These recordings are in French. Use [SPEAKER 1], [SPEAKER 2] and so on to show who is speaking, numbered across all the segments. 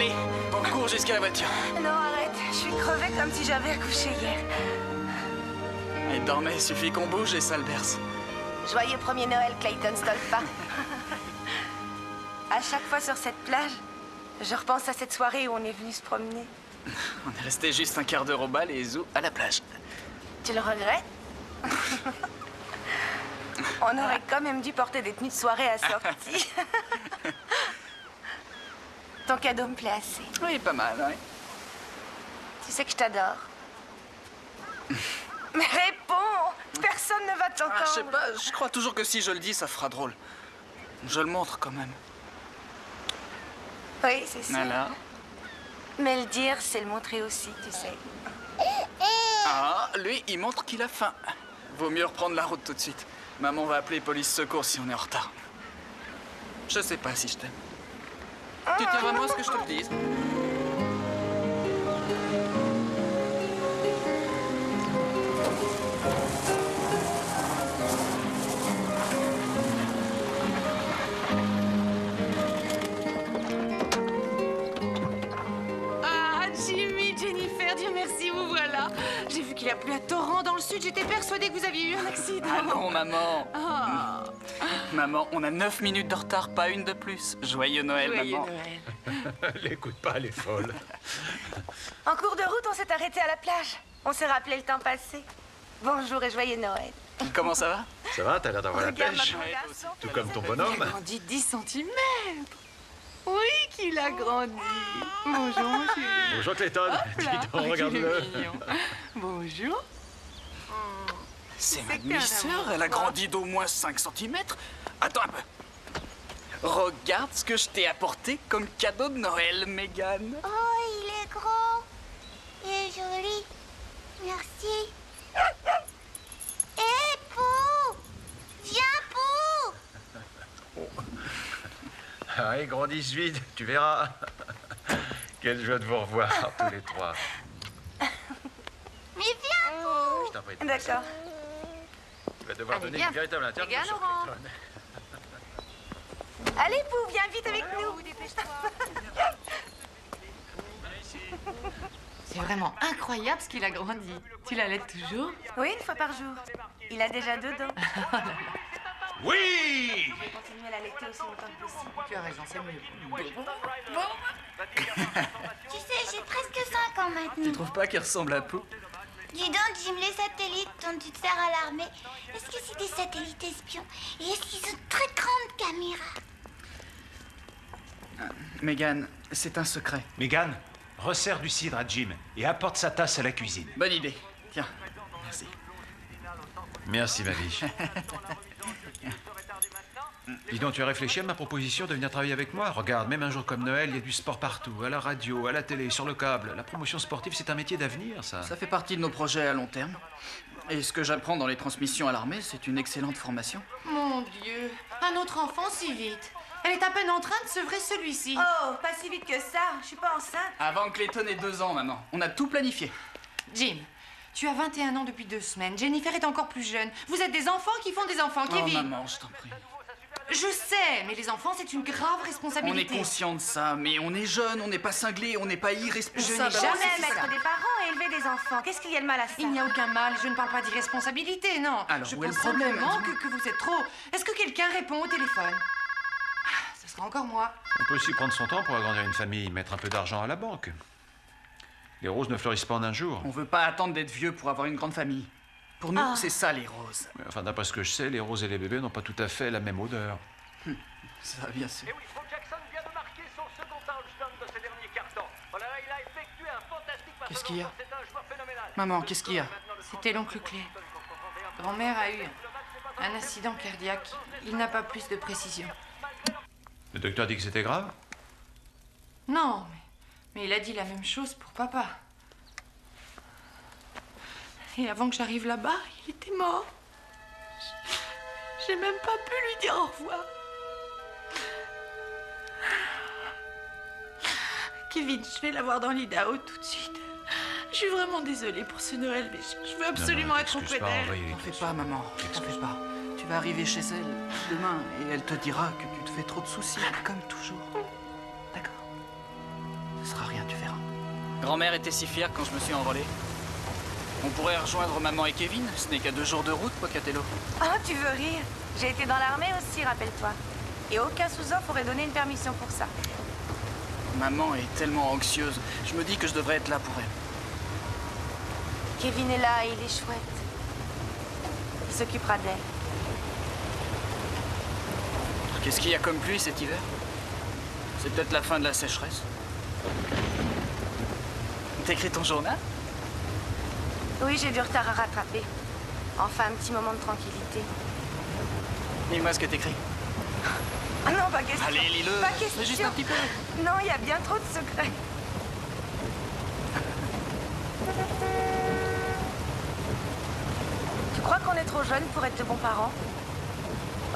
[SPEAKER 1] Allez, on court jusqu'à la voiture.
[SPEAKER 2] Non, arrête. Je suis crevée comme si j'avais accouché hier.
[SPEAKER 1] Et dormez, il suffit qu'on bouge et ça le berce.
[SPEAKER 2] Joyeux premier Noël, Clayton Stolpa. À chaque fois sur cette plage, je repense à cette soirée où on est venu se promener.
[SPEAKER 1] On est resté juste un quart d'heure au bal et zou à la plage.
[SPEAKER 2] Tu le regrettes? On aurait quand même dû porter des tenues de soirée assorties. Ton cadeau me plaît assez.
[SPEAKER 1] Oui, pas mal, oui.
[SPEAKER 2] Tu sais que je t'adore. Mais réponds! Personne ne va t'entendre.
[SPEAKER 1] Ah, je sais pas, je crois toujours que si je le dis, ça fera drôle. Je le montre quand même.
[SPEAKER 2] Oui, c'est sûr.
[SPEAKER 1] Voilà.
[SPEAKER 2] Mais le dire, c'est le montrer aussi, tu sais.
[SPEAKER 1] Ah, lui, il montre qu'il a faim. Vaut mieux reprendre la route tout de suite. Maman va appeler police secours si on est en retard. Je sais pas si je t'aime. Tu tiens vraiment à ce que je te le dise?
[SPEAKER 3] Ah, Jimmy, Jennifer, Dieu merci, vous voilà. J'ai vu qu'il a plu à torrent dans le sud. J'étais persuadée que vous aviez eu un accident.
[SPEAKER 1] Ah non, maman.
[SPEAKER 3] Ah.
[SPEAKER 1] Maman, on a 9 minutes de retard, pas une de plus. Joyeux Noël,
[SPEAKER 3] Joyeux
[SPEAKER 1] maman.
[SPEAKER 3] Noël.
[SPEAKER 4] L'écoute pas, elle est folle.
[SPEAKER 2] En cours de route, on s'est arrêté à la plage. On s'est rappelé le temps passé. Bonjour et joyeux Noël.
[SPEAKER 1] Comment ça va?
[SPEAKER 4] Ça va, t'as l'air d'avoir la
[SPEAKER 2] Regarde
[SPEAKER 4] pêche.
[SPEAKER 2] notre garçon.
[SPEAKER 4] Tout comme ton
[SPEAKER 3] Il
[SPEAKER 4] bonhomme.
[SPEAKER 3] a grandi 10 cm. Oui, qu'il a grandi. Bonjour, mon chéri.
[SPEAKER 4] Bonjour Clayton. Dis
[SPEAKER 3] Là.
[SPEAKER 4] donc,
[SPEAKER 3] Oh, qu'il est
[SPEAKER 4] regarde-le.
[SPEAKER 3] mignon. Bonjour.
[SPEAKER 1] C'est ma
[SPEAKER 3] C'est qu'un
[SPEAKER 1] demi-sœur,
[SPEAKER 3] amour.
[SPEAKER 1] elle a grandi d'au moins 5 cm. Attends un peu. Regarde ce que je t'ai apporté comme cadeau de Noël, Mégane.
[SPEAKER 5] Oh, il est grand. Il est joli. Merci. Hé, Pou! Viens, Pou!
[SPEAKER 4] Ah, ils grandissent vite, tu verras. Quelle joie de vous revoir tous les trois.
[SPEAKER 5] Mais viens, Pou!
[SPEAKER 4] Je t'en prie.
[SPEAKER 2] D'accord.
[SPEAKER 4] Tu vas devoir
[SPEAKER 3] Allez,
[SPEAKER 4] donner
[SPEAKER 3] viens.
[SPEAKER 4] une véritable interview
[SPEAKER 3] Viens,
[SPEAKER 4] sur
[SPEAKER 3] Laurent.
[SPEAKER 4] Clayton.
[SPEAKER 2] Allez, Pou, viens vite avec nous.
[SPEAKER 3] C'est vraiment incroyable ce qu'il a grandi. Tu l'allaites toujours?
[SPEAKER 2] Oui, une fois par jour. Il a déjà 2 dents.
[SPEAKER 4] Oui!
[SPEAKER 2] Je vais continuer à l'allaiter aussi longtemps que possible.
[SPEAKER 3] Tu as raison, c'est mieux.
[SPEAKER 5] Tu sais, j'ai presque 5 ans
[SPEAKER 1] Tu
[SPEAKER 5] maintenant.
[SPEAKER 1] trouves pas qu'il ressemble à Pou?
[SPEAKER 5] Dis donc, Jim, les satellites dont tu te sers à l'armée, est-ce que c'est des satellites espions? Et est-ce qu'ils ont de très grandes caméras?
[SPEAKER 1] Mégane, c'est un secret.
[SPEAKER 6] Mégane, resserre du cidre à Jim et apporte sa tasse à la cuisine.
[SPEAKER 1] Bonne idée. Tiens, merci.
[SPEAKER 4] Merci, ma vie. Dis donc, tu as réfléchi à ma proposition de venir travailler avec moi? Regarde, même un jour comme Noël, il y a du sport partout, à la radio, à la télé, sur le câble. La promotion sportive, c'est un métier d'avenir, ça.
[SPEAKER 1] Ça fait partie de nos projets à long terme. Et ce que j'apprends dans les transmissions à l'armée, c'est une excellente formation.
[SPEAKER 3] Mon Dieu, un autre enfant si vite. Elle est à peine en train de sevrer celui-ci.
[SPEAKER 2] Oh, pas si vite que ça. Je suis pas enceinte.
[SPEAKER 1] Avant que Clayton ait 2 ans, maman. On a tout planifié.
[SPEAKER 3] Jim, tu as 21 ans depuis 2 semaines. Jennifer est encore plus jeune. Vous êtes des enfants qui font des enfants,
[SPEAKER 1] Oh,
[SPEAKER 3] Kevin.
[SPEAKER 1] maman, je t'en prie.
[SPEAKER 3] Je sais, mais les enfants, c'est une grave
[SPEAKER 1] On est
[SPEAKER 3] responsabilité.
[SPEAKER 1] conscient de ça, mais on est jeunes, on n'est pas cinglés, on n'est pas
[SPEAKER 3] Je
[SPEAKER 1] irresponsables.
[SPEAKER 3] n'ai jamais
[SPEAKER 2] Jamais
[SPEAKER 3] fait ça.
[SPEAKER 2] mettre des parents et élever des enfants. Qu'est-ce qu'il y a de mal à ça?
[SPEAKER 3] Il n'y a aucun mal, je ne parle pas d'irresponsabilité, non.
[SPEAKER 1] Alors,
[SPEAKER 3] je
[SPEAKER 1] où est
[SPEAKER 3] pense
[SPEAKER 1] le problème,
[SPEAKER 3] simplement
[SPEAKER 1] dis-moi.
[SPEAKER 3] que vous êtes trop... Est-ce que quelqu'un répond au téléphone? Ce sera encore moi.
[SPEAKER 4] On peut aussi prendre son temps pour agrandir une famille, mettre un peu d'argent à la banque. Les roses ne fleurissent pas en un jour.
[SPEAKER 1] On veut pas attendre d'être vieux pour avoir une grande famille. Pour nous, c'est ça les roses.
[SPEAKER 4] Mais enfin, d'après ce que je sais, les roses et les bébés n'ont pas tout à fait la même odeur.
[SPEAKER 1] Ça, bien sûr.
[SPEAKER 7] Et oui, Bo Jackson vient de marquer son second touchdown de ce dernier carton. Oh là là, il a effectué un fantastique passe
[SPEAKER 1] Qu'est-ce qu'il y a?
[SPEAKER 7] C'est un joueur phénoménal.
[SPEAKER 1] Maman, qu'est-ce qu'il y a?
[SPEAKER 3] C'était l'oncle Clay. Grand-mère a eu un accident cardiaque. Il n'a pas plus de précision.
[SPEAKER 4] Le docteur dit que c'était grave?
[SPEAKER 3] Non, mais il a dit la même chose pour papa. Et avant que j'arrive là-bas, il était mort. J'ai même pas pu lui dire au revoir. Kevin, je vais l'avoir dans l'Idaho tout de suite. Je suis vraiment désolée pour ce Noël, mais je veux absolument être auprès d'elle.
[SPEAKER 1] T'en fais pas, maman. T'en fais pas. Tu vas arriver chez elle demain et elle te dira que tu te fais trop de soucis, comme toujours. D'accord? Grand-mère était si fière quand je me suis enrôlé. On pourrait rejoindre maman et Kevin. Ce n'est qu'à 2 jours de route, Pocatello.
[SPEAKER 2] Oh, tu veux rire? J'ai été dans l'armée aussi, rappelle-toi. Et aucun sous-off aurait donné une permission pour ça.
[SPEAKER 1] Maman est tellement anxieuse. Je me dis que je devrais être là pour elle.
[SPEAKER 2] Kevin est là et il est chouette. Il s'occupera d'elle.
[SPEAKER 1] Qu'est-ce qu'il y a comme pluie cet hiver? C'est peut-être la fin de la sécheresse. T'écris ton journal?
[SPEAKER 2] Oui, j'ai du retard à rattraper. Enfin, un petit moment de tranquillité.
[SPEAKER 1] Lis-moi ce que t'écris.
[SPEAKER 2] Ah non, pas question.
[SPEAKER 1] Allez, lis-le.
[SPEAKER 2] Pas question.
[SPEAKER 1] Mais juste un petit peu.
[SPEAKER 2] Non, il y a bien trop de secrets. Tu crois qu'on est trop jeunes pour être de bons parents?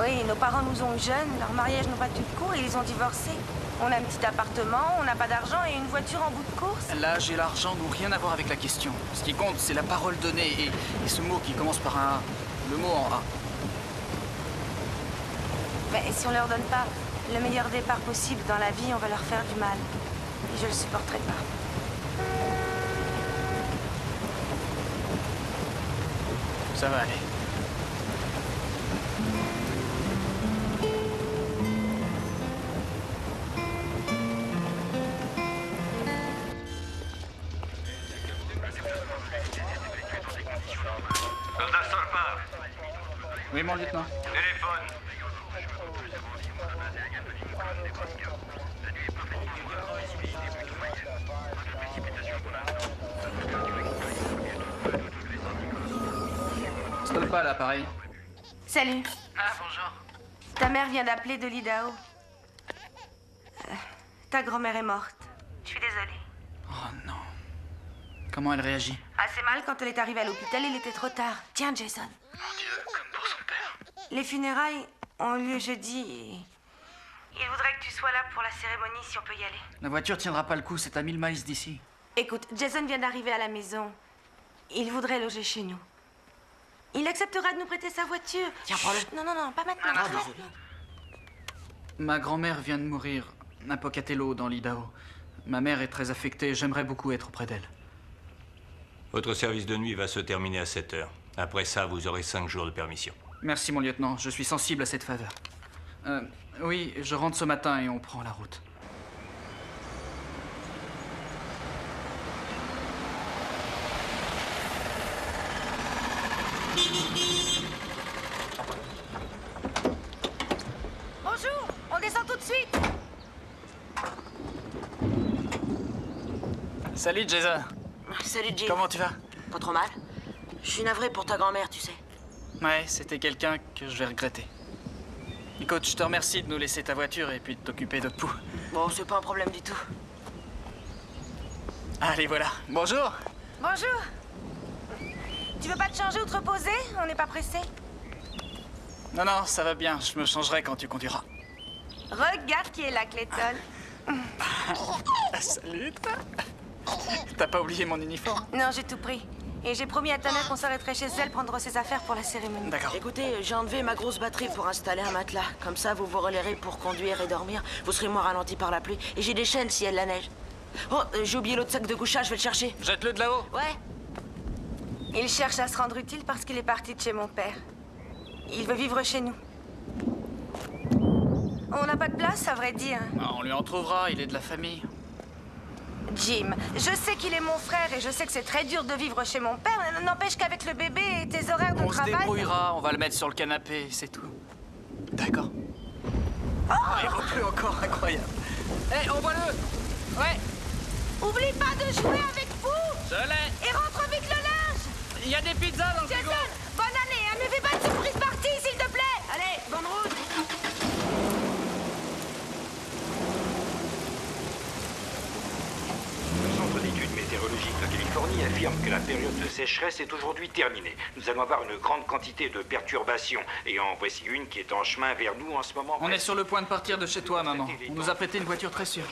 [SPEAKER 2] Oui, nos parents nous ont eu jeunes, leur mariage n'a pas tenu de cours et ils ont divorcé. On a un petit appartement, on n'a pas d'argent et une voiture en bout de course.
[SPEAKER 1] L'âge et l'argent n'ont rien à voir avec la question. Ce qui compte, c'est la parole donnée et ce mot qui commence par un A. Le mot en A.
[SPEAKER 2] Mais si on leur donne pas le meilleur départ possible dans la vie, on va leur faire du mal. Et je le supporterai pas.
[SPEAKER 1] Ça va aller.
[SPEAKER 7] Soldat Stolpar,
[SPEAKER 1] Oui, mon lieutenant.
[SPEAKER 7] téléphone.
[SPEAKER 1] Stolpa, là, pareil.
[SPEAKER 2] Salut.
[SPEAKER 1] Ah, bonjour.
[SPEAKER 2] Ta mère vient d'appeler de l'Idaho. Ta grand-mère est morte. Je suis désolée.
[SPEAKER 1] Oh non. Comment elle réagit?
[SPEAKER 2] Assez mal quand elle est arrivée à l'hôpital, il était trop tard. Tiens, Jason.
[SPEAKER 1] Mon Dieu, comme pour son père.
[SPEAKER 2] Les funérailles ont lieu jeudi et... Il voudrait que tu sois là pour la cérémonie si on peut y aller.
[SPEAKER 1] La voiture tiendra pas le coup, c'est à 1000 miles d'ici.
[SPEAKER 2] Écoute, Jason vient d'arriver à la maison. Il voudrait loger chez nous. Il acceptera de nous prêter sa voiture.
[SPEAKER 3] Tiens, prends-le.
[SPEAKER 2] Chut, non, pas maintenant.
[SPEAKER 3] Ah, désolé.
[SPEAKER 1] Ma grand-mère vient de mourir à Pocatello, dans l'Idaho. Ma mère est très affectée, j'aimerais beaucoup être auprès d'elle.
[SPEAKER 6] Votre service de nuit va se terminer à 7 heures. Après ça, vous aurez 5 jours de permission.
[SPEAKER 1] Merci, mon lieutenant, je suis sensible à cette faveur. Oui, je rentre ce matin et on prend la route.
[SPEAKER 2] Bonjour, on descend tout de suite.
[SPEAKER 1] Salut, Jason.
[SPEAKER 3] Salut, Jim.
[SPEAKER 1] Comment tu vas?
[SPEAKER 3] Pas trop mal. Je suis navré pour ta grand-mère, tu sais.
[SPEAKER 1] Ouais, c'était quelqu'un que je vais regretter. Écoute, je te remercie de nous laisser ta voiture et puis de t'occuper de Pou.
[SPEAKER 3] Bon, c'est pas un problème du tout.
[SPEAKER 1] Allez, voilà. Bonjour.
[SPEAKER 2] Bonjour. Tu veux pas te changer ou te reposer? On n'est pas pressé.
[SPEAKER 1] Non, non, ça va bien. Je me changerai quand tu conduiras.
[SPEAKER 2] Regarde qui est là, Clayton.
[SPEAKER 1] Salut, toi. T'as pas oublié mon uniforme?
[SPEAKER 2] Non, j'ai tout pris. Et j'ai promis à ta mère qu'on s'arrêterait chez elle prendre ses affaires pour la cérémonie.
[SPEAKER 1] D'accord.
[SPEAKER 3] Écoutez, j'ai enlevé ma grosse batterie pour installer un matelas. Comme ça, vous vous relayerez pour conduire et dormir. Vous serez moins ralenti par la pluie. Et j'ai des chaînes si elle la neige. Oh, j'ai oublié l'autre sac de couchage, je vais le chercher.
[SPEAKER 1] Jette-le de là-haut.
[SPEAKER 3] Ouais.
[SPEAKER 2] Il cherche à se rendre utile parce qu'il est parti de chez mon père. Il veut vivre chez nous. On n'a pas de place, à vrai dire.
[SPEAKER 1] Ah, on lui en trouvera, il est de la famille.
[SPEAKER 2] Jim, je sais qu'il est mon frère et je sais que c'est très dur de vivre chez mon père. N'empêche qu'avec le bébé et tes horaires de
[SPEAKER 1] On se
[SPEAKER 2] travail...
[SPEAKER 1] débrouillera, on va le mettre sur le canapé, c'est tout. D'accord. Ah, il repleut encore, incroyable. Hé, envoie-le. Ouais,
[SPEAKER 2] Oublie pas de jouer avec vous
[SPEAKER 1] je l'ai.
[SPEAKER 2] et rentre vite le linge.
[SPEAKER 1] Il y a des pizzas dans le frigo.
[SPEAKER 2] Jason, bonne année, hein, ne fais pas de surprise partie, s'il te plaît.
[SPEAKER 3] Allez, bonne route.
[SPEAKER 8] Le Centre d'études météorologiques de Californie affirme que la période de sécheresse est aujourd'hui terminée. Nous allons avoir une grande quantité de perturbations. Et en voici une qui est en chemin vers nous en ce moment.
[SPEAKER 1] On est sur le point de partir de chez toi, maman. On nous a prêté une voiture très sûre.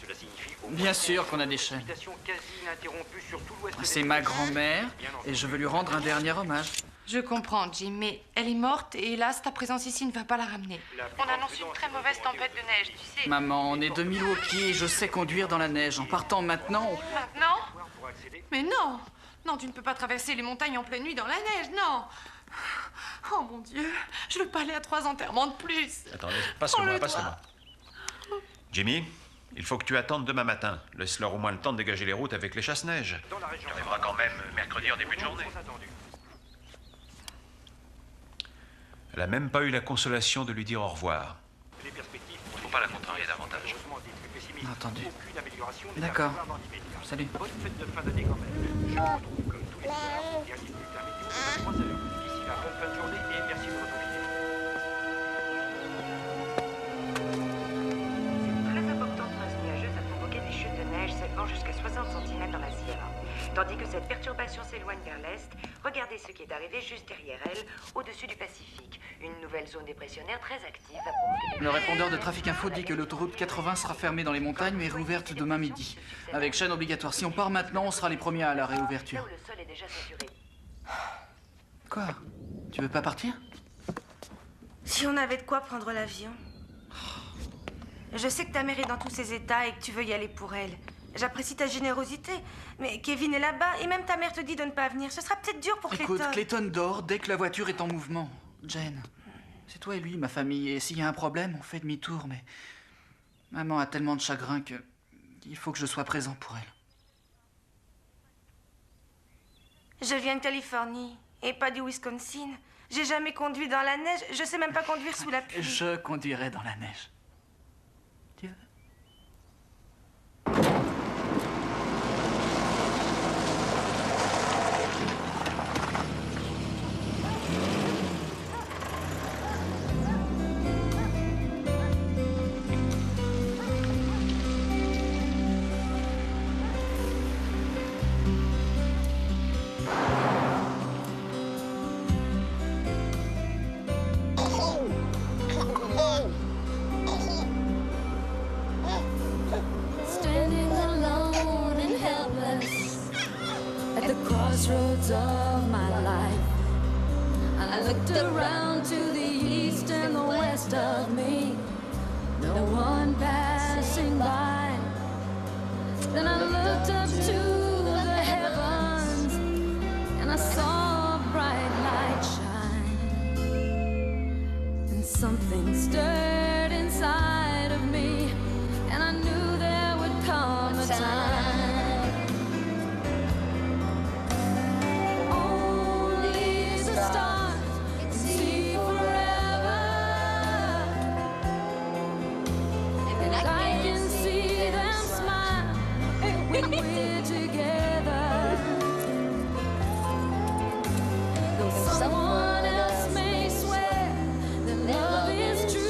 [SPEAKER 8] Cela signifie au
[SPEAKER 1] Bien
[SPEAKER 8] moins
[SPEAKER 1] sûr qu'on a des chaînes.
[SPEAKER 8] une quasi ininterrompue sur tout l'ouest
[SPEAKER 1] C'est
[SPEAKER 8] des
[SPEAKER 1] ma
[SPEAKER 8] États-Unis.
[SPEAKER 1] grand-mère et je veux lui rendre un dernier hommage.
[SPEAKER 9] Je comprends, Jim, mais elle est morte et hélas, ta présence ici ne va pas la ramener.
[SPEAKER 8] On
[SPEAKER 9] annonce une très mauvaise tempête de neige, tu sais.
[SPEAKER 1] Maman, on est 2000 au pied et je sais conduire dans la neige. En partant maintenant,
[SPEAKER 9] Maintenant,
[SPEAKER 8] accéder.
[SPEAKER 9] Mais non! Non, tu ne peux pas traverser les montagnes en pleine nuit dans la neige, non! Oh mon Dieu, je veux pas aller à 3 enterrements de plus.
[SPEAKER 4] Attendez, passe-le-moi, passe-le-moi. Jimmy, il faut que tu attendes demain matin. Laisse-leur au moins le temps de dégager les routes avec les chasse-neige.
[SPEAKER 8] Dans la région.
[SPEAKER 4] Tu arriveras quand même mercredi en début de journée. Elle a même pas eu la consolation de lui dire au revoir.
[SPEAKER 8] Les perspectives.
[SPEAKER 4] Faut pas la contrarier davantage.
[SPEAKER 1] Entendu.
[SPEAKER 8] Aucune amélioration.
[SPEAKER 1] D'accord. Salut.
[SPEAKER 8] Bonne fête de fin d'année quand même. Je vous retrouve comme tous les soirs au dernier bulletin météo à 3 heures. D'ici là, bonne fin de journée et merci de votre fidélité.
[SPEAKER 10] Cette très importante masse nuageuse a provoqué des chutes de neige s'élevant jusqu'à 60 cm dans la Sierra. Tandis que cette perturbation s'éloigne vers l'est, regardez ce qui est arrivé juste derrière elle, au-dessus du Pacifique. Une nouvelle zone dépressionnaire très active a provoqué...
[SPEAKER 1] Le répondeur de Trafic Info dit que l'autoroute 80 sera fermée dans les montagnes mais rouverte demain midi. Avec chaîne obligatoire. Si on part maintenant, on sera les premiers à la réouverture.
[SPEAKER 10] Là où le sol est déjà saturé.
[SPEAKER 1] Quoi? Tu veux pas partir?
[SPEAKER 2] Si on avait de quoi prendre l'avion. Je sais que ta mère est dans tous ses états et que tu veux y aller pour elle. J'apprécie ta générosité, mais Kevin est là-bas et même ta mère te dit de ne pas venir. Ce sera peut-être dur pour Clayton.
[SPEAKER 1] Écoute, Clayton dort dès que la voiture est en mouvement. Jane, c'est toi et lui, ma famille, et s'il y a un problème, on fait demi-tour, mais... Maman a tellement de chagrin que... il faut que je sois présent pour elle.
[SPEAKER 2] Je viens de Californie et pas du Wisconsin. J'ai jamais conduit dans la neige. Je sais même pas conduire sous la pluie.
[SPEAKER 1] Je conduirai dans la neige. Tu veux?
[SPEAKER 11] Standing alone and helpless at the crossroads of my life, I looked around to the east and the west of me, no one passing by. Then I looked up to the heavens and I saw a bright light shine, and something stirred inside of me, and I knew there would come a time. Only the stars can see forever, and I can see them smile when we're together. Though someone else may swear that love is true,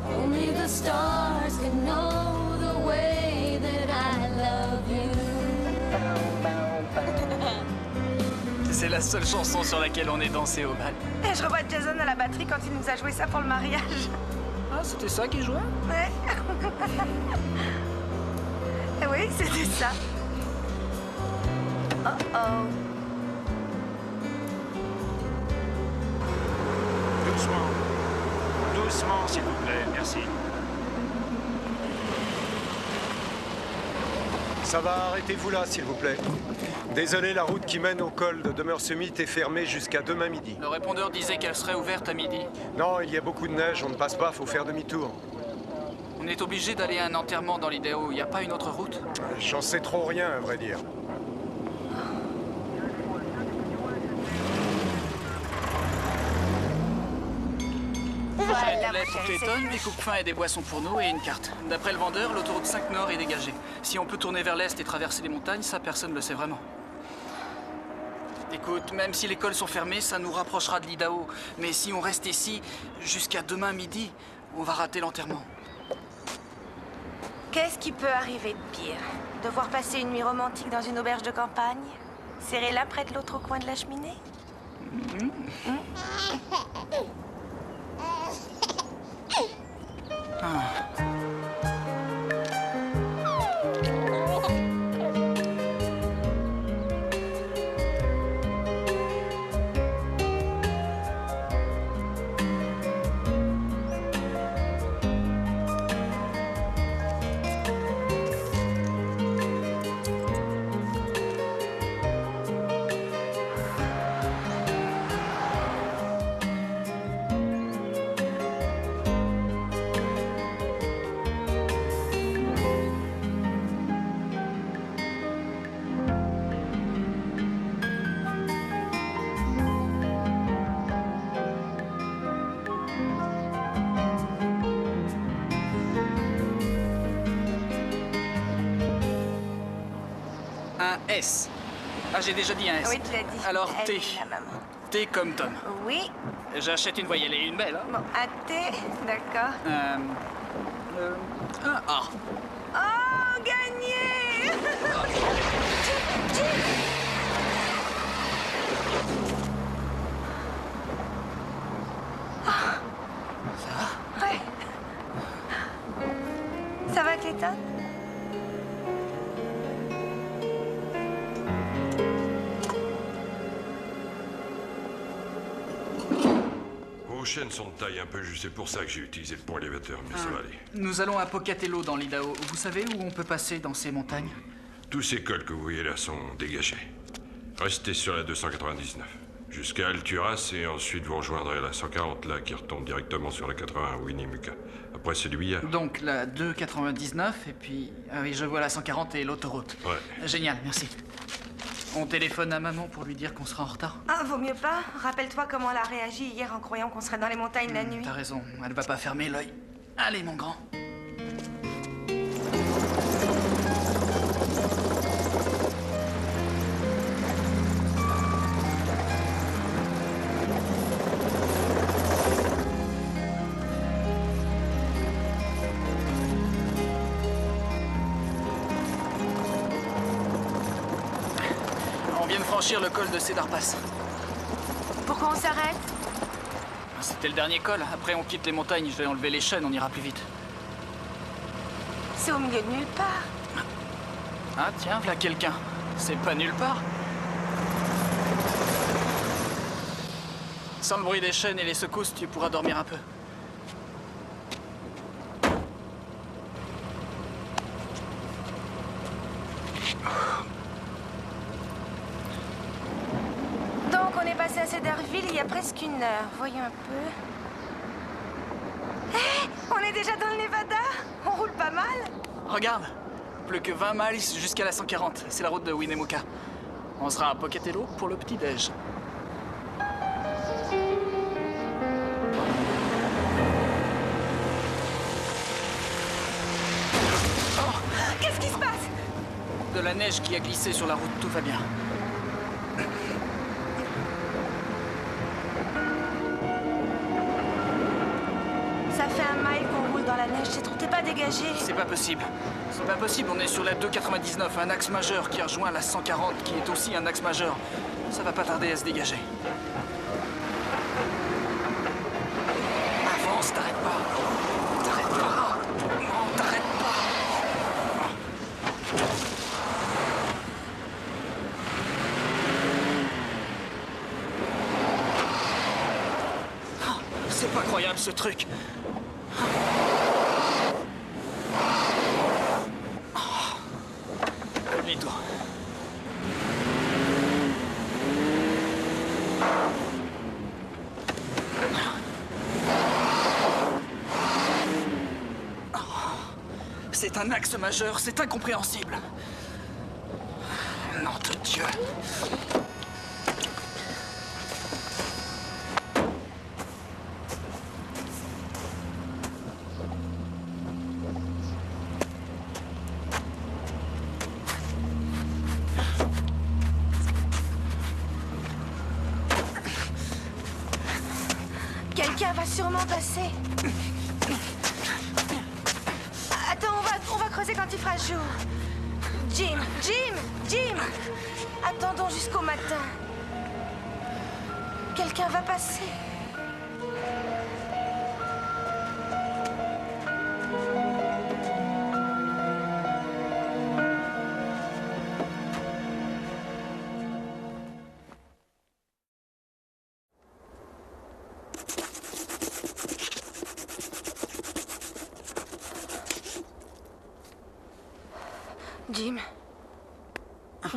[SPEAKER 11] only the stars can know the way that I love you.
[SPEAKER 1] C'est la seule chanson sur laquelle on est dansé au bal.
[SPEAKER 2] Et je revois Jason à la batterie quand il nous a joué ça pour le mariage.
[SPEAKER 1] Ah, c'était ça qu'il jouait?
[SPEAKER 2] Ouais. Oui, c'était ça. Oh oh.
[SPEAKER 8] Doucement. Doucement, s'il vous plaît. Merci.
[SPEAKER 12] Ça va, arrêtez-vous là, s'il vous plaît. Désolé, la route qui mène au col de Demeure Summit est fermée jusqu'à demain midi.
[SPEAKER 1] Le répondeur disait qu'elle serait ouverte à midi.
[SPEAKER 12] Non, il y a beaucoup de neige, on ne passe pas, faut faire demi-tour.
[SPEAKER 1] On est obligé d'aller à un enterrement dans l'Idaho. Il n'y a pas une autre route?
[SPEAKER 12] J'en sais trop rien, à vrai dire.
[SPEAKER 2] Voilà,
[SPEAKER 1] Du lait pour Clayton, des coupe-fins et des boissons pour nous et une carte. D'après le vendeur, l'autoroute 5 Nord est dégagée. Si on peut tourner vers l'est et traverser les montagnes, ça personne ne le sait vraiment. Écoute, même si les cols sont fermés, ça nous rapprochera de l'Idaho. Mais si on reste ici jusqu'à demain midi, on va rater l'enterrement.
[SPEAKER 2] Qu'est-ce qui peut arriver de pire? Devoir passer une nuit romantique dans une auberge de campagne? Serrer là près de l'autre coin de la cheminée?
[SPEAKER 1] S. Ah, j'ai déjà dit un S.
[SPEAKER 2] Oui, tu l'as dit.
[SPEAKER 1] Alors,
[SPEAKER 2] Elle
[SPEAKER 1] T.
[SPEAKER 2] est la maman.
[SPEAKER 1] T comme Tom.
[SPEAKER 2] Oui.
[SPEAKER 1] J'achète une voyelle et une belle, hein.
[SPEAKER 2] Bon, à T, d'accord.
[SPEAKER 1] Un A.
[SPEAKER 2] Oh, gagné!
[SPEAKER 1] Ça va?
[SPEAKER 2] Ouais. Ça va, Clayton?
[SPEAKER 13] Vos chaînes sont de taille un peu juste, c'est pour ça que j'ai utilisé le pont élévateur, mais ça va aller.
[SPEAKER 1] Nous allons à Pocatello dans l'Idaho. Vous savez où on peut passer dans ces montagnes?
[SPEAKER 13] Tous ces cols que vous voyez là sont dégagés. Restez sur la 299. Jusqu'à Alturas et ensuite vous rejoindrez la 140 là qui retombe directement sur la 81 Winnemucca. Après c'est du billard.
[SPEAKER 1] Donc la 299 et puis... Ah oui, je vois la 140 et l'autoroute.
[SPEAKER 13] Ouais.
[SPEAKER 1] Génial, merci. On téléphone à maman pour lui dire qu'on sera en retard.
[SPEAKER 2] Ah, vaut mieux pas. Rappelle-toi comment elle a réagi hier en croyant qu'on serait dans les montagnes la nuit.
[SPEAKER 1] T'as raison, elle va pas fermer l'œil. Allez, mon grand. On vient de franchir le col de Cedar Pass.
[SPEAKER 2] Pourquoi on s'arrête?
[SPEAKER 1] C'était le dernier col. Après, on quitte les montagnes. Je vais enlever les chaînes, on ira plus vite.
[SPEAKER 2] C'est au milieu de nulle part.
[SPEAKER 1] Ah, tiens, voilà quelqu'un. C'est pas nulle part. Sans le bruit des chaînes et les secousses, tu pourras dormir un peu.
[SPEAKER 2] Donc, on est passé à Cedarville il y a presque 1 heure. Voyons un peu. Hé, on est déjà dans le Nevada? On roule pas mal?
[SPEAKER 1] Regarde, plus que 20 miles jusqu'à la 140. C'est la route de Winnemucca. On sera à Pocatello pour le petit-déj.
[SPEAKER 2] Qu'est-ce qui se passe?
[SPEAKER 1] De la neige qui a glissé sur la route, tout va bien.
[SPEAKER 2] Ça fait 1 mile qu'on roule dans la neige. T'es pas dégagé?
[SPEAKER 1] C'est pas possible. C'est pas possible, on est sur la 299, un axe majeur qui rejoint la 140, qui est aussi un axe majeur. Ça va pas tarder à se dégager. Avance, t'arrêtes pas. T'arrêtes pas. Non, t'arrêtes pas. Oh, c'est pas croyable ce truc. Calme-toi. C'est un axe majeur, c'est incompréhensible. Nom de Dieu.
[SPEAKER 2] Quelqu'un va sûrement passer. Attends, on va creuser quand il fera jour. Jim! Attendons jusqu'au matin. Quelqu'un va passer.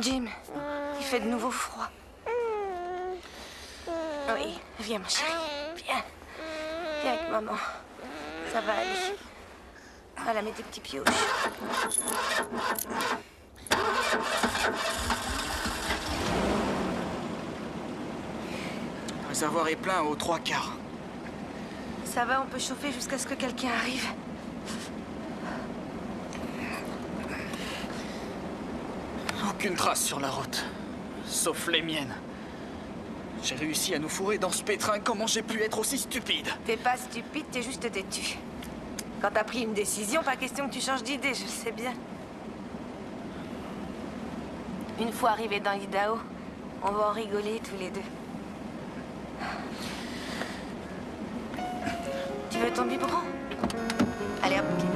[SPEAKER 2] Jim, il fait de nouveau froid. Oui, viens mon chéri, viens. Viens avec maman. Ça va aller. Voilà, mets tes petits pieds au chaud.
[SPEAKER 1] Le réservoir est plein aux 3/4.
[SPEAKER 2] Ça va, on peut chauffer jusqu'à ce que quelqu'un arrive.
[SPEAKER 1] Aucune trace sur la route. Sauf les miennes. J'ai réussi à nous fourrer dans ce pétrin. Comment j'ai pu être aussi stupide?
[SPEAKER 2] T'es pas stupide, t'es juste têtu. Quand t'as pris une décision, pas question que tu changes d'idée, je le sais bien. Une fois arrivés dans l'Idaho, on va en rigoler tous les deux. Tu veux ton biberon? Allez hop, Kid.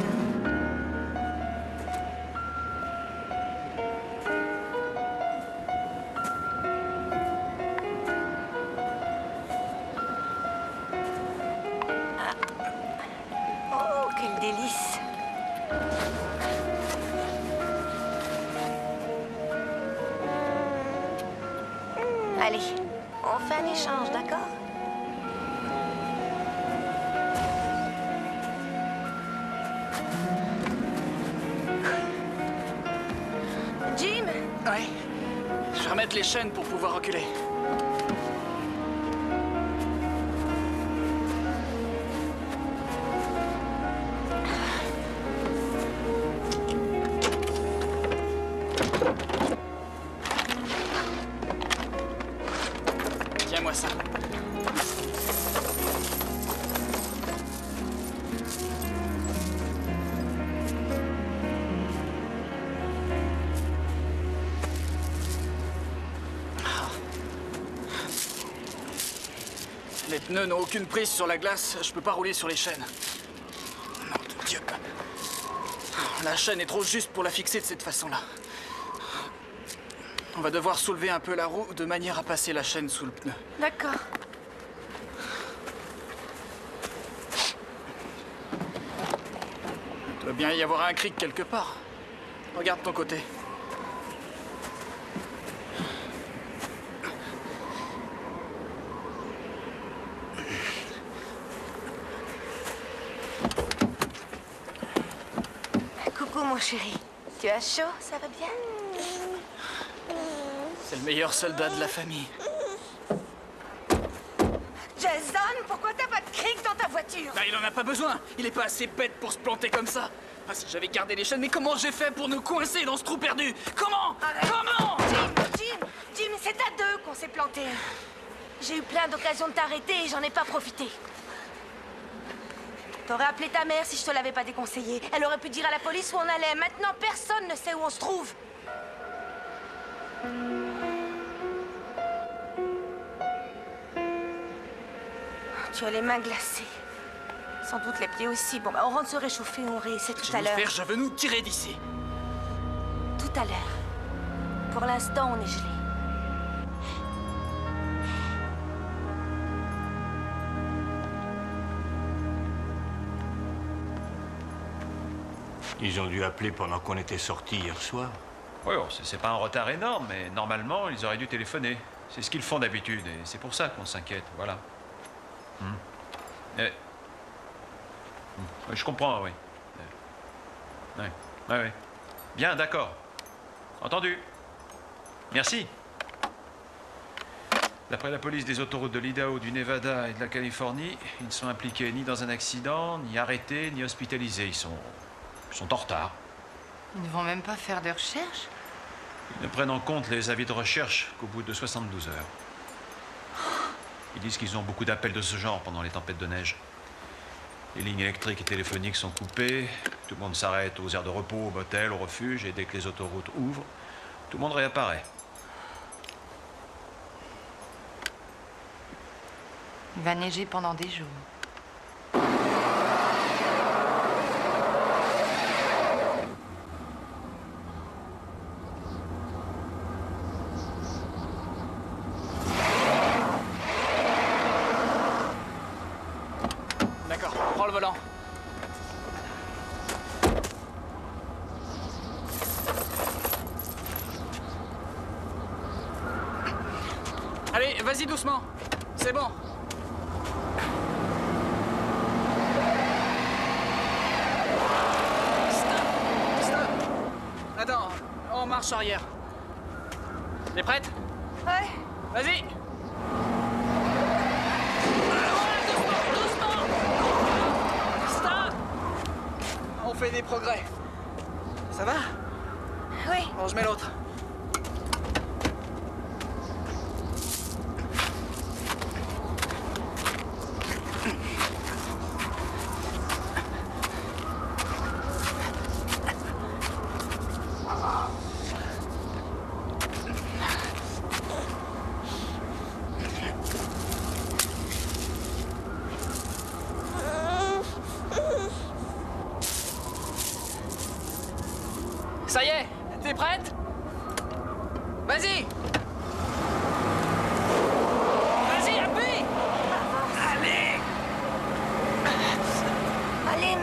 [SPEAKER 2] Oh, quel délice! Allez, on fait un échange, d'accord? Jim?
[SPEAKER 1] Ouais. Je vais remettre les chaînes pour pouvoir reculer. Tiens-moi ça. Les pneus n'ont aucune prise sur la glace, je peux pas rouler sur les chaînes. Nom de Dieu. La chaîne est trop juste pour la fixer de cette façon-là. On va devoir soulever un peu la roue de manière à passer la chaîne sous le pneu.
[SPEAKER 2] D'accord.
[SPEAKER 1] Il doit bien y avoir un cric quelque part. Regarde ton côté.
[SPEAKER 2] Coucou, mon chéri. Tu as chaud? Ça va bien?
[SPEAKER 1] C'est le meilleur soldat de la famille.
[SPEAKER 2] Jason, pourquoi t'as pas de cric dans ta voiture?
[SPEAKER 1] Bah, il en a pas besoin. Il est pas assez bête pour se planter comme ça. Ah, si j'avais gardé les chaînes, mais comment j'ai fait pour nous coincer dans ce trou perdu? Comment?
[SPEAKER 2] Arrête.
[SPEAKER 1] Comment?
[SPEAKER 2] Jim, c'est à deux qu'on s'est plantés. J'ai eu plein d'occasions de t'arrêter et j'en ai pas profité. T'aurais appelé ta mère si je te l'avais pas déconseillé. Elle aurait pu dire à la police où on allait. Maintenant, personne ne sait où on se trouve. Tu as les mains glacées. Sans doute les pieds aussi. Bon, bah, on rentre se réchauffer, on réessaie tout à l'heure.
[SPEAKER 1] Jennifer, je veux nous tirer d'ici.
[SPEAKER 2] Tout à l'heure. Pour l'instant, on est gelé.
[SPEAKER 6] Ils ont dû appeler pendant qu'on était sortis hier soir.
[SPEAKER 4] Oui, bon, c'est pas un retard énorme, mais normalement, ils auraient dû téléphoner. C'est ce qu'ils font d'habitude, et c'est pour ça qu'on s'inquiète, voilà. Oui, je comprends, oui. Oui. Bien, d'accord. Entendu. Merci. D'après la police des autoroutes de l'Idaho, du Nevada et de la Californie, ils ne sont impliqués ni dans un accident, ni arrêtés, ni hospitalisés. Ils sont en retard.
[SPEAKER 9] Ils ne vont même pas faire de recherche?
[SPEAKER 4] Ils ne prennent en compte les avis de recherche qu'au bout de 72 heures. Ils disent qu'ils ont beaucoup d'appels de ce genre pendant les tempêtes de neige. Les lignes électriques et téléphoniques sont coupées, tout le monde s'arrête aux aires de repos, au motel, au refuge, et dès que les autoroutes ouvrent, tout le monde réapparaît.
[SPEAKER 9] Il va neiger pendant des jours.
[SPEAKER 1] D'accord, prends le volant. Allez, vas-y doucement. C'est bon. Stop. Attends, on marche arrière. T'es prête?
[SPEAKER 2] Ouais.
[SPEAKER 1] Vas-y. Stop. On fait des progrès. Ça va?
[SPEAKER 2] Oui.
[SPEAKER 1] Bon, je mets l'autre.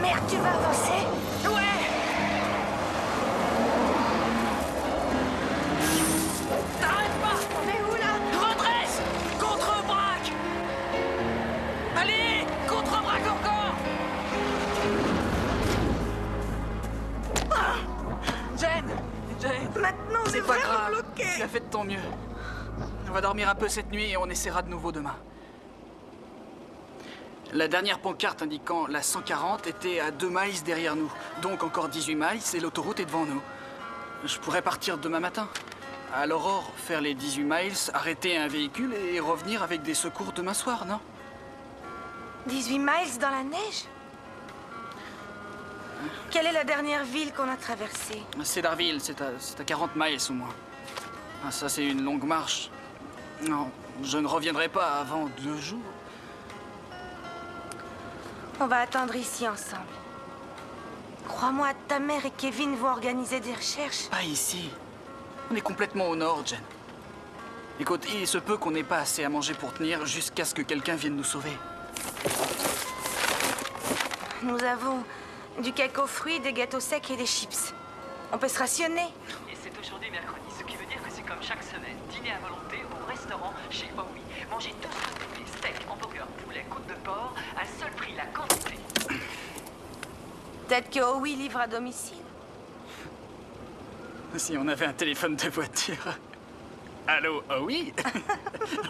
[SPEAKER 2] merde, tu vas avancer?
[SPEAKER 1] Ouais! T'arrêtes pas!
[SPEAKER 2] On est où là?
[SPEAKER 1] Redresse! Contre-braque! Allez! Contre-braque encore! Jane!
[SPEAKER 2] Maintenant, on est
[SPEAKER 1] C'est pas
[SPEAKER 2] vraiment
[SPEAKER 1] grave.
[SPEAKER 2] bloqué.
[SPEAKER 1] Tu as fait de ton mieux. On va dormir un peu cette nuit et on essaiera de nouveau demain. La dernière pancarte indiquant la 140 était à 2 miles derrière nous. Donc encore 18 miles et l'autoroute est devant nous. Je pourrais partir demain matin. À l'aurore, faire les 18 miles, arrêter un véhicule et revenir avec des secours demain soir, non?
[SPEAKER 2] 18 miles dans la neige? Quelle est la dernière ville qu'on a traversée?
[SPEAKER 1] Cedarville, c'est à 40 miles au moins. Ah, ça, c'est une longue marche. Non, je ne reviendrai pas avant 2 jours.
[SPEAKER 2] On va attendre ici ensemble. Crois-moi, ta mère et Kevin vont organiser des recherches.
[SPEAKER 1] Pas ici. On est complètement au nord, Jen. Écoute, il se peut qu'on n'ait pas assez à manger pour tenir jusqu'à ce que quelqu'un vienne nous sauver.
[SPEAKER 2] Nous avons du cake aux fruits, des gâteaux secs et des chips. On peut se rationner.
[SPEAKER 14] Et c'est aujourd'hui mercredi, ce qui veut dire que c'est comme chaque semaine. Dîner à volonté au restaurant chez Owi. Manger tout ce que vous voulez. Steak, hamburger, poulet, côte de porc, à seul prix la quantité.
[SPEAKER 2] Peut-être que Owi livre à domicile.
[SPEAKER 1] Si on avait un téléphone de voiture. Allô, oh oui?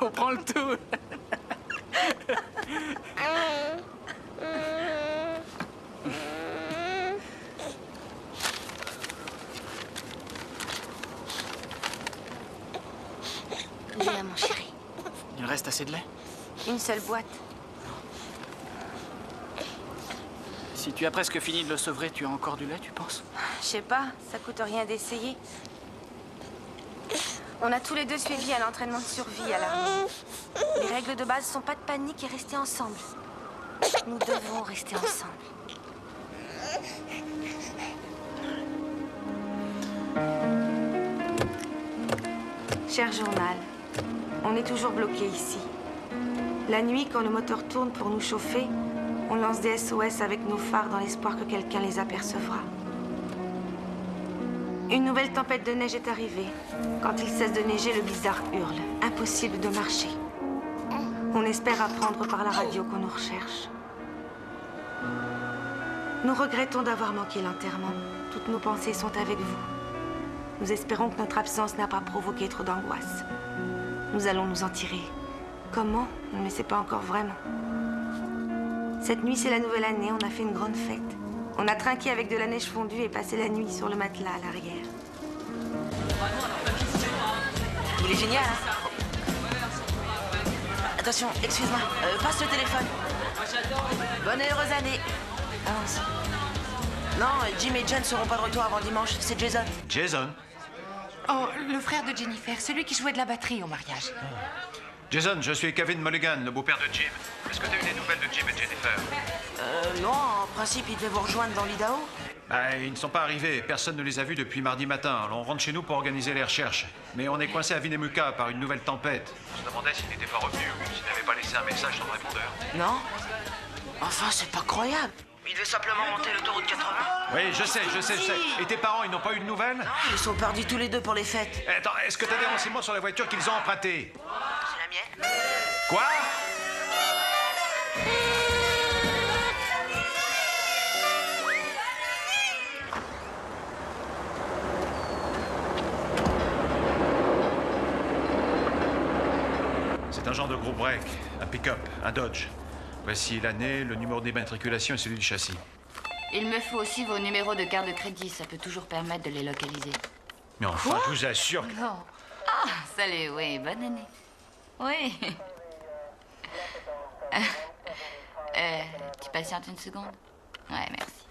[SPEAKER 1] On prend le tout.
[SPEAKER 2] Viens, mon chéri.
[SPEAKER 1] Il reste assez de lait?
[SPEAKER 2] Une seule boîte.
[SPEAKER 1] Si tu as presque fini de le sevrer, tu as encore du lait, tu penses?
[SPEAKER 2] Je sais pas, ça coûte rien d'essayer. On a tous les deux suivi un entraînement de survie à l'armée. Les règles de base sont pas de panique et rester ensemble. Nous devons rester ensemble. Cher journal, on est toujours bloqué ici. La nuit, quand le moteur tourne pour nous chauffer, on lance des SOS avec nos phares dans l'espoir que quelqu'un les apercevra. Une nouvelle tempête de neige est arrivée. Quand il cesse de neiger, le blizzard hurle. Impossible de marcher. On espère apprendre par la radio qu'on nous recherche. Nous regrettons d'avoir manqué l'enterrement. Toutes nos pensées sont avec vous. Nous espérons que notre absence n'a pas provoqué trop d'angoisse. Nous allons nous en tirer. Comment? On ne sait pas encore vraiment. Cette nuit, c'est la nouvelle année. On a fait une grande fête. On a trinqué avec de la neige fondue et passé la nuit sur le matelas à l'arrière.
[SPEAKER 3] Il est génial, hein? Attention, excuse-moi. Passe le téléphone. Bonne et heureuse année. Avance. Non, Jim et Jen seront pas de retour avant dimanche. C'est Jason.
[SPEAKER 4] Jason?
[SPEAKER 9] Oh, le frère de Jennifer, celui qui jouait de la batterie au mariage.
[SPEAKER 4] Jason, je suis Kevin Mulligan, le beau-père de Jim. Est-ce que tu as eu des nouvelles de Jim et Jennifer?
[SPEAKER 3] Non, en principe, ils devaient vous rejoindre dans l'Idaho.
[SPEAKER 4] Ils ne sont pas arrivés. Personne ne les a vus depuis mardi matin. Alors on rentre chez nous pour organiser les recherches. Mais on est coincé à Winnemucca par une nouvelle tempête. On se demandait s'ils n'étaient pas revenus ou s'ils n'avaient pas laissé un message sur le répondeur.
[SPEAKER 3] Non? Enfin, c'est pas croyable. Ils devaient simplement monter l'autoroute 80.
[SPEAKER 4] Oui, je sais. Et tes parents, ils n'ont pas eu de nouvelles?
[SPEAKER 3] Non, ils sont perdus tous les deux pour les fêtes.
[SPEAKER 4] Attends, est-ce que tu as des renseignements sur la voiture qu'ils ont empruntée?
[SPEAKER 3] C'est la mienne.
[SPEAKER 4] Quoi? C'est un genre de gros break, un pick-up, un Dodge. Voici l'année, le numéro d'immatriculation et celui du châssis.
[SPEAKER 15] Il me faut aussi vos numéros de carte de crédit, ça peut toujours permettre de les localiser.
[SPEAKER 4] Mais enfin, je vous assure que...
[SPEAKER 15] Non. Ah, salut, oui, bonne année. Oui. Tu patientes une seconde? Ouais, merci.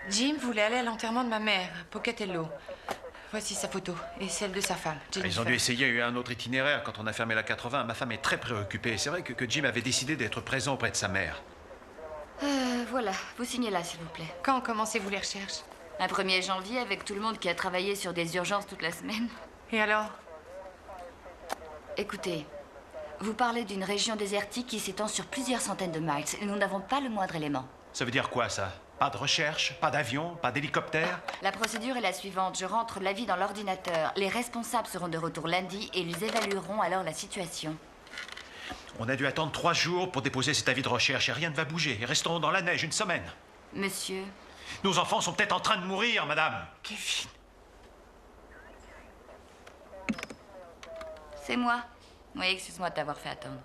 [SPEAKER 9] Jim voulait aller à l'enterrement de ma mère, Pocatello. Voici sa photo et celle de sa femme, Jennifer.
[SPEAKER 4] Ils ont dû essayer un autre itinéraire quand on a fermé la 80. Ma femme est très préoccupée. C'est vrai que Jim avait décidé d'être présent auprès de sa mère.
[SPEAKER 15] Voilà, vous signez là, s'il vous plaît.
[SPEAKER 9] Quand commencez-vous les recherches?
[SPEAKER 15] Un 1er janvier, avec tout le monde qui a travaillé sur des urgences toute la semaine.
[SPEAKER 9] Et alors?
[SPEAKER 15] Écoutez, vous parlez d'une région désertique qui s'étend sur plusieurs centaines de miles et nous n'avons pas le moindre élément.
[SPEAKER 4] Ça veut dire quoi, ça? Pas de recherche, pas d'avion, pas d'hélicoptère?
[SPEAKER 15] La procédure est la suivante. Je rentre l'avis dans l'ordinateur. Les responsables seront de retour lundi et ils évalueront alors la situation.
[SPEAKER 4] On a dû attendre 3 jours pour déposer cet avis de recherche et rien ne va bouger. Et resterons dans la neige une semaine.
[SPEAKER 15] Monsieur?
[SPEAKER 4] Nos enfants sont peut-être en train de mourir, madame.
[SPEAKER 15] Kevin. C'est moi. Oui, excuse-moi de t'avoir fait attendre.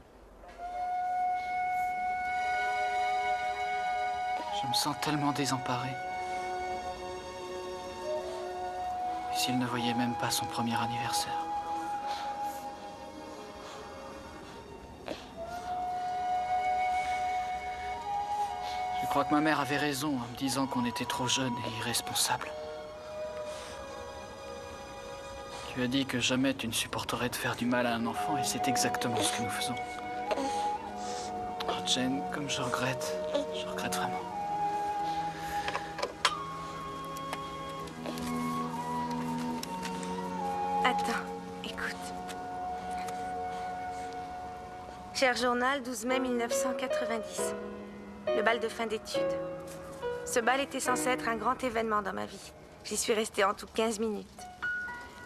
[SPEAKER 1] Je me sens tellement désemparé. S'il ne voyait même pas son premier anniversaire. Je crois que ma mère avait raison en me disant qu'on était trop jeunes et irresponsables. Tu as dit que jamais tu ne supporterais de faire du mal à un enfant et c'est exactement ce que nous faisons. Oh Jane, comme je regrette vraiment.
[SPEAKER 2] Attends, écoute. Cher journal, 12 mai 1990. Le bal de fin d'études. Ce bal était censé être un grand événement dans ma vie. J'y suis restée en tout 15 minutes.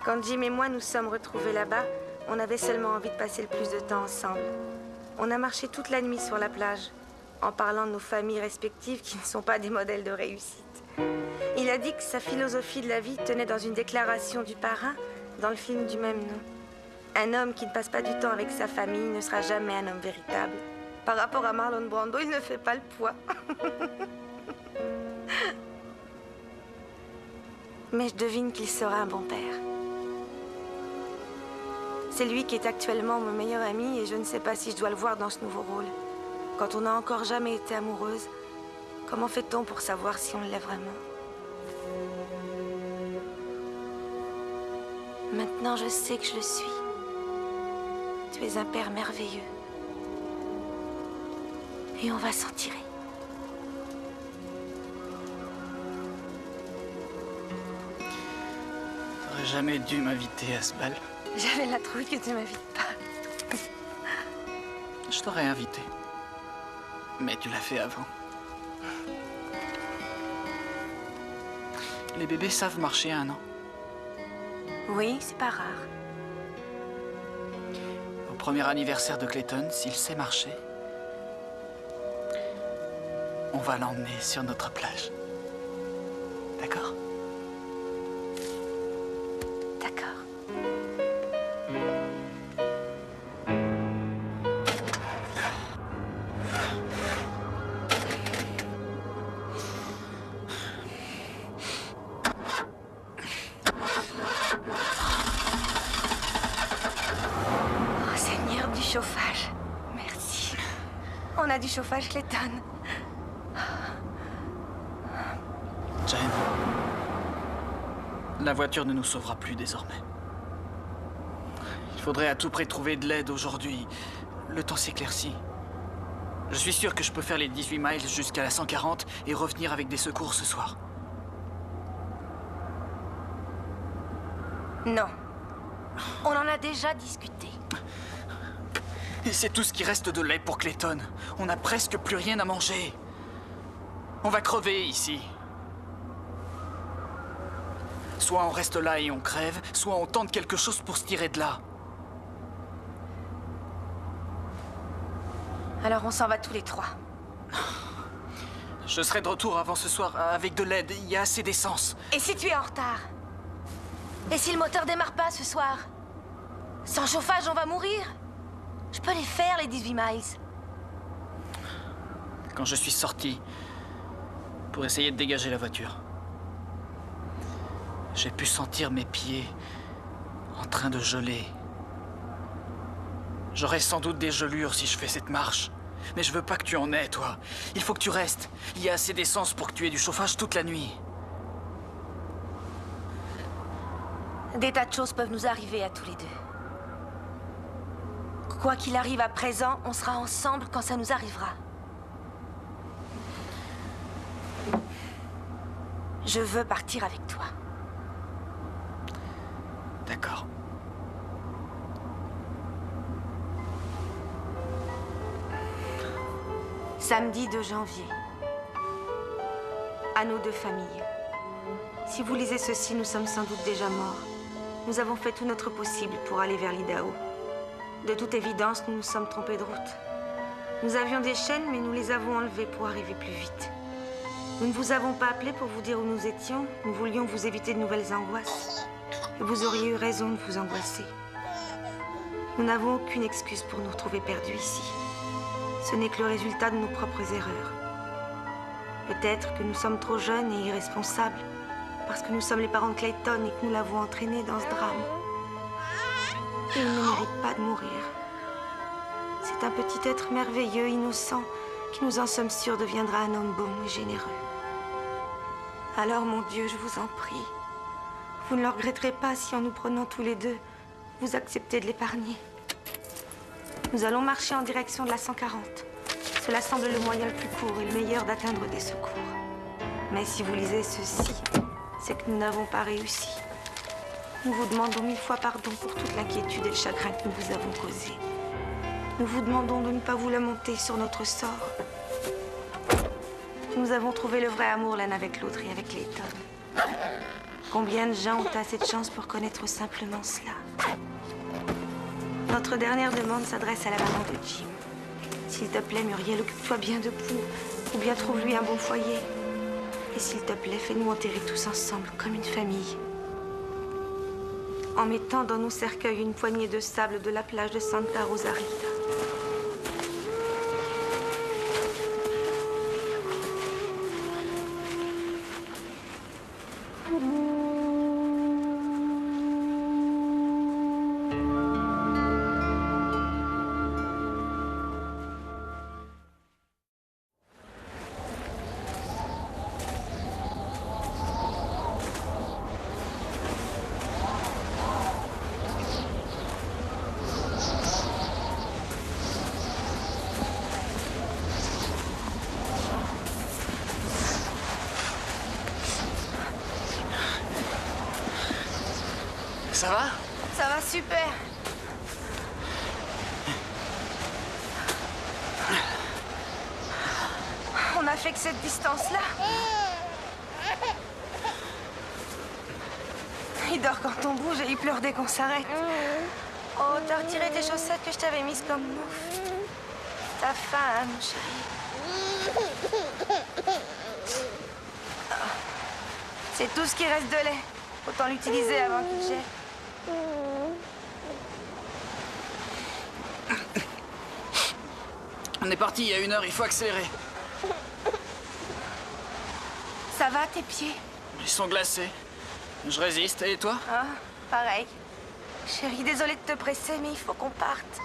[SPEAKER 2] Quand Jim et moi nous sommes retrouvés là-bas, on avait seulement envie de passer le plus de temps ensemble. On a marché toute la nuit sur la plage, en parlant de nos familles respectives qui ne sont pas des modèles de réussite. Il a dit que sa philosophie de la vie tenait dans une déclaration du parrain dans le film du même nom. Un homme qui ne passe pas du temps avec sa famille ne sera jamais un homme véritable. Par rapport à Marlon Brando, il ne fait pas le poids. Mais je devine qu'il sera un bon père. C'est lui qui est actuellement mon meilleur ami et je ne sais pas si je dois le voir dans ce nouveau rôle. Quand on n'a encore jamais été amoureuse, comment fait-on pour savoir si on l'est vraiment? Maintenant, je sais que je le suis. Tu es un père merveilleux. Et on va s'en tirer.
[SPEAKER 1] T'aurais jamais dû m'inviter à ce bal.
[SPEAKER 2] J'avais la trouille que tu m'invites pas.
[SPEAKER 1] Je t'aurais invité. Mais tu l'as fait avant. Les bébés savent marcher à 1 an.
[SPEAKER 2] Oui, c'est pas rare.
[SPEAKER 1] Au premier anniversaire de Clayton, s'il sait marcher, on va l'emmener sur notre plage. D'accord?
[SPEAKER 2] D'accord. Oh, Seigneur, du chauffage. Merci. On a du chauffage, Clayton.
[SPEAKER 1] Jane, la voiture ne nous sauvera plus désormais. Il faudrait à tout prix trouver de l'aide aujourd'hui. Le temps s'éclaircit. Je suis sûr que je peux faire les 18 miles jusqu'à la 140 et revenir avec des secours ce soir.
[SPEAKER 2] Non. On en a déjà discuté.
[SPEAKER 1] Et c'est tout ce qui reste de lait pour Clayton. On n'a presque plus rien à manger. On va crever ici. Soit on reste là et on crève, soit on tente quelque chose pour se tirer de là.
[SPEAKER 2] Alors on s'en va tous les 3.
[SPEAKER 1] Je serai de retour avant ce soir avec de l'aide. Il y a assez d'essence.
[SPEAKER 2] Et si tu es en retard? Et si le moteur démarre pas ce soir? Sans chauffage, on va mourir? Je peux les faire, les 18 miles.
[SPEAKER 1] Quand je suis sorti pour essayer de dégager la voiture, j'ai pu sentir mes pieds en train de geler. J'aurai sans doute des gelures si je fais cette marche. Mais je veux pas que tu en aies, toi. Il faut que tu restes. Il y a assez d'essence pour que tu aies du chauffage toute la nuit.
[SPEAKER 2] Des tas de choses peuvent nous arriver à tous les deux. Quoi qu'il arrive à présent, on sera ensemble quand ça nous arrivera. Je veux partir avec toi.
[SPEAKER 1] D'accord.
[SPEAKER 2] Samedi 2 janvier. à nos deux familles. Si vous lisez ceci, nous sommes sans doute déjà morts. Nous avons fait tout notre possible pour aller vers l'Idaho. De toute évidence, nous nous sommes trompés de route. Nous avions des chaînes, mais nous les avons enlevées pour arriver plus vite. Nous ne vous avons pas appelé pour vous dire où nous étions. Nous voulions vous éviter de nouvelles angoisses. Et vous auriez eu raison de vous angoisser. Nous n'avons aucune excuse pour nous retrouver perdus ici. Ce n'est que le résultat de nos propres erreurs. Peut-être que nous sommes trop jeunes et irresponsables, parce que nous sommes les parents de Clayton et que nous l'avons entraîné dans ce drame. Et il ne mérite pas de mourir. C'est un petit être merveilleux, innocent, qui, nous en sommes sûrs, deviendra un homme bon et généreux. Alors, mon Dieu, je vous en prie, vous ne le regretterez pas si, en nous prenant tous les deux, vous acceptez de l'épargner. Nous allons marcher en direction de la 140. Cela semble le moyen le plus court et le meilleur d'atteindre des secours. Mais si vous lisez ceci, c'est que nous n'avons pas réussi. Nous vous demandons 1000 fois pardon pour toute l'inquiétude et le chagrin que nous vous avons causé. Nous vous demandons de ne pas vous lamenter sur notre sort. Nous avons trouvé le vrai amour l'un avec l'autre et avec Clayton. Combien de gens ont assez de chance pour connaître simplement cela? Notre dernière demande s'adresse à la maman de Jim. S'il te plaît, Muriel, occupe-toi bien de Pooh, ou bien trouve-lui un bon foyer. Et s'il te plaît, fais-nous enterrer tous ensemble, comme une famille. En mettant dans nos cercueils une poignée de sable de la plage de Santa Rosarita.
[SPEAKER 1] Ça va?
[SPEAKER 2] Ça va super. On a fait que cette distance-là. Il dort quand on bouge et il pleure dès qu'on s'arrête. Oh, t'as retiré tes chaussettes que je t'avais mises comme mouffe. T'as faim, hein, mon chéri? C'est tout ce qui reste de lait. Autant l'utiliser avant qu'il gèle.
[SPEAKER 1] On est parti il y a 1 heure, il faut accélérer.
[SPEAKER 2] Ça va, tes pieds?
[SPEAKER 1] Ils sont glacés. Je résiste, et toi?
[SPEAKER 2] Ah, pareil. Chérie, désolée de te presser, mais il faut qu'on parte.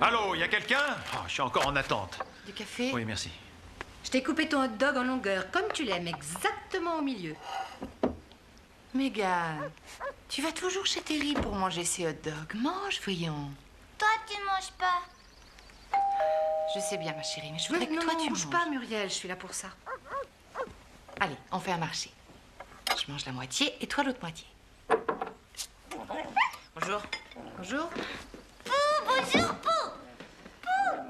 [SPEAKER 4] Allô, y a quelqu'un? Oh, je suis encore en attente.
[SPEAKER 16] Du café?
[SPEAKER 4] Oui, merci.
[SPEAKER 16] Je t'ai coupé ton hot dog en longueur, comme tu l'aimes, exactement au milieu. Mégane, tu vas toujours chez Terry pour manger ces hot dogs. Mange, voyons.
[SPEAKER 5] Toi, tu ne manges pas.
[SPEAKER 16] Je sais bien, ma chérie, mais je voudrais que toi, tu manges pas, Muriel, je suis là pour ça. Allez, on fait un marché. Je mange la moitié et toi l'autre moitié.
[SPEAKER 3] Bonjour.
[SPEAKER 16] Bonjour.
[SPEAKER 5] Bonjour, Pooh.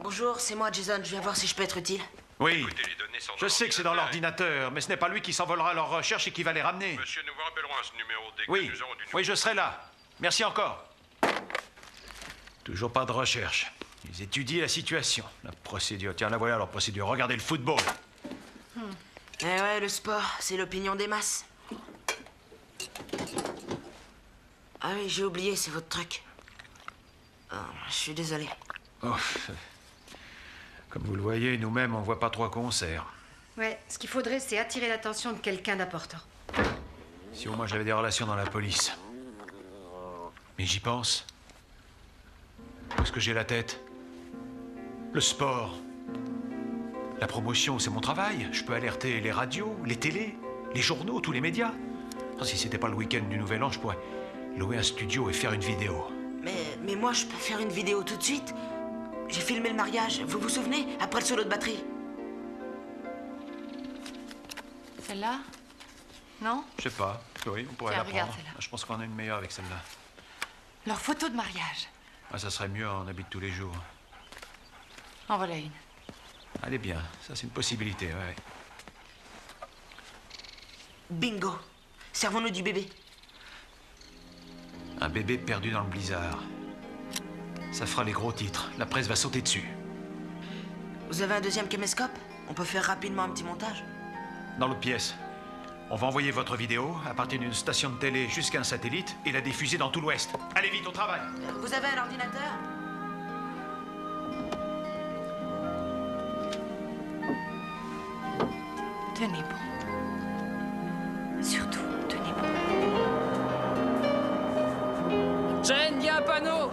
[SPEAKER 3] Bonjour, c'est moi, Jason. Je viens voir si je peux être utile.
[SPEAKER 4] Oui.
[SPEAKER 13] Écoutez, les données sont
[SPEAKER 4] Je sais que c'est dans l'ordinateur, mais ce n'est pas lui qui s'envolera à leur recherche et qui va les ramener.
[SPEAKER 13] Monsieur, nous vous rappellerons à ce numéro dès que
[SPEAKER 4] Oui,
[SPEAKER 13] nous aurons du
[SPEAKER 4] oui, je serai là. Merci encore. Toujours pas de recherche. Ils étudient la situation. La procédure. Tiens, la voilà leur procédure. Regardez le football.
[SPEAKER 3] Eh ouais, le sport, c'est l'opinion des masses. Ah oui, j'ai oublié, c'est votre truc. Oh, je suis désolé.
[SPEAKER 4] Oh. Comme vous le voyez, nous-mêmes, on voit pas trop à quoi on sert.
[SPEAKER 16] Ouais, ce qu'il faudrait, c'est attirer l'attention de quelqu'un d'important.
[SPEAKER 4] Si au moins j'avais des relations dans la police. Mais j'y pense. Où est-ce que j'ai la tête? Le sport. La promotion, c'est mon travail. Je peux alerter les radios, les télés, les journaux, tous les médias. Oh, si c'était pas le week-end du Nouvel An, je pourrais louer un studio et faire une vidéo.
[SPEAKER 3] Mais moi, je peux faire une vidéo tout de suite. J'ai filmé le mariage, vous vous souvenez? Après le solo de batterie.
[SPEAKER 16] Celle-là? Non?
[SPEAKER 4] Je sais pas. Oui, on pourrait
[SPEAKER 16] Tiens,
[SPEAKER 4] la
[SPEAKER 16] regarde
[SPEAKER 4] prendre.
[SPEAKER 16] celle-là.
[SPEAKER 4] Je pense qu'on a une meilleure avec celle-là.
[SPEAKER 16] Leur photo de mariage.
[SPEAKER 4] Ah, ça serait mieux en habit de tous les jours.
[SPEAKER 16] En voilà une.
[SPEAKER 4] Elle est bien. Ça, c'est une possibilité, ouais.
[SPEAKER 3] Bingo. Servons-nous du bébé.
[SPEAKER 4] Un bébé perdu dans le blizzard. Ça fera les gros titres. La presse va sauter dessus.
[SPEAKER 3] Vous avez un deuxième caméscope? On peut faire rapidement un petit montage.
[SPEAKER 4] Dans l'autre pièce. On va envoyer votre vidéo à partir d'une station de télé jusqu'à un satellite et la diffuser dans tout l'Ouest. Allez vite, au travail.
[SPEAKER 3] Vous avez un ordinateur?
[SPEAKER 16] Tenez bon. Surtout, tenez bon.
[SPEAKER 1] Jen, il y a un panneau!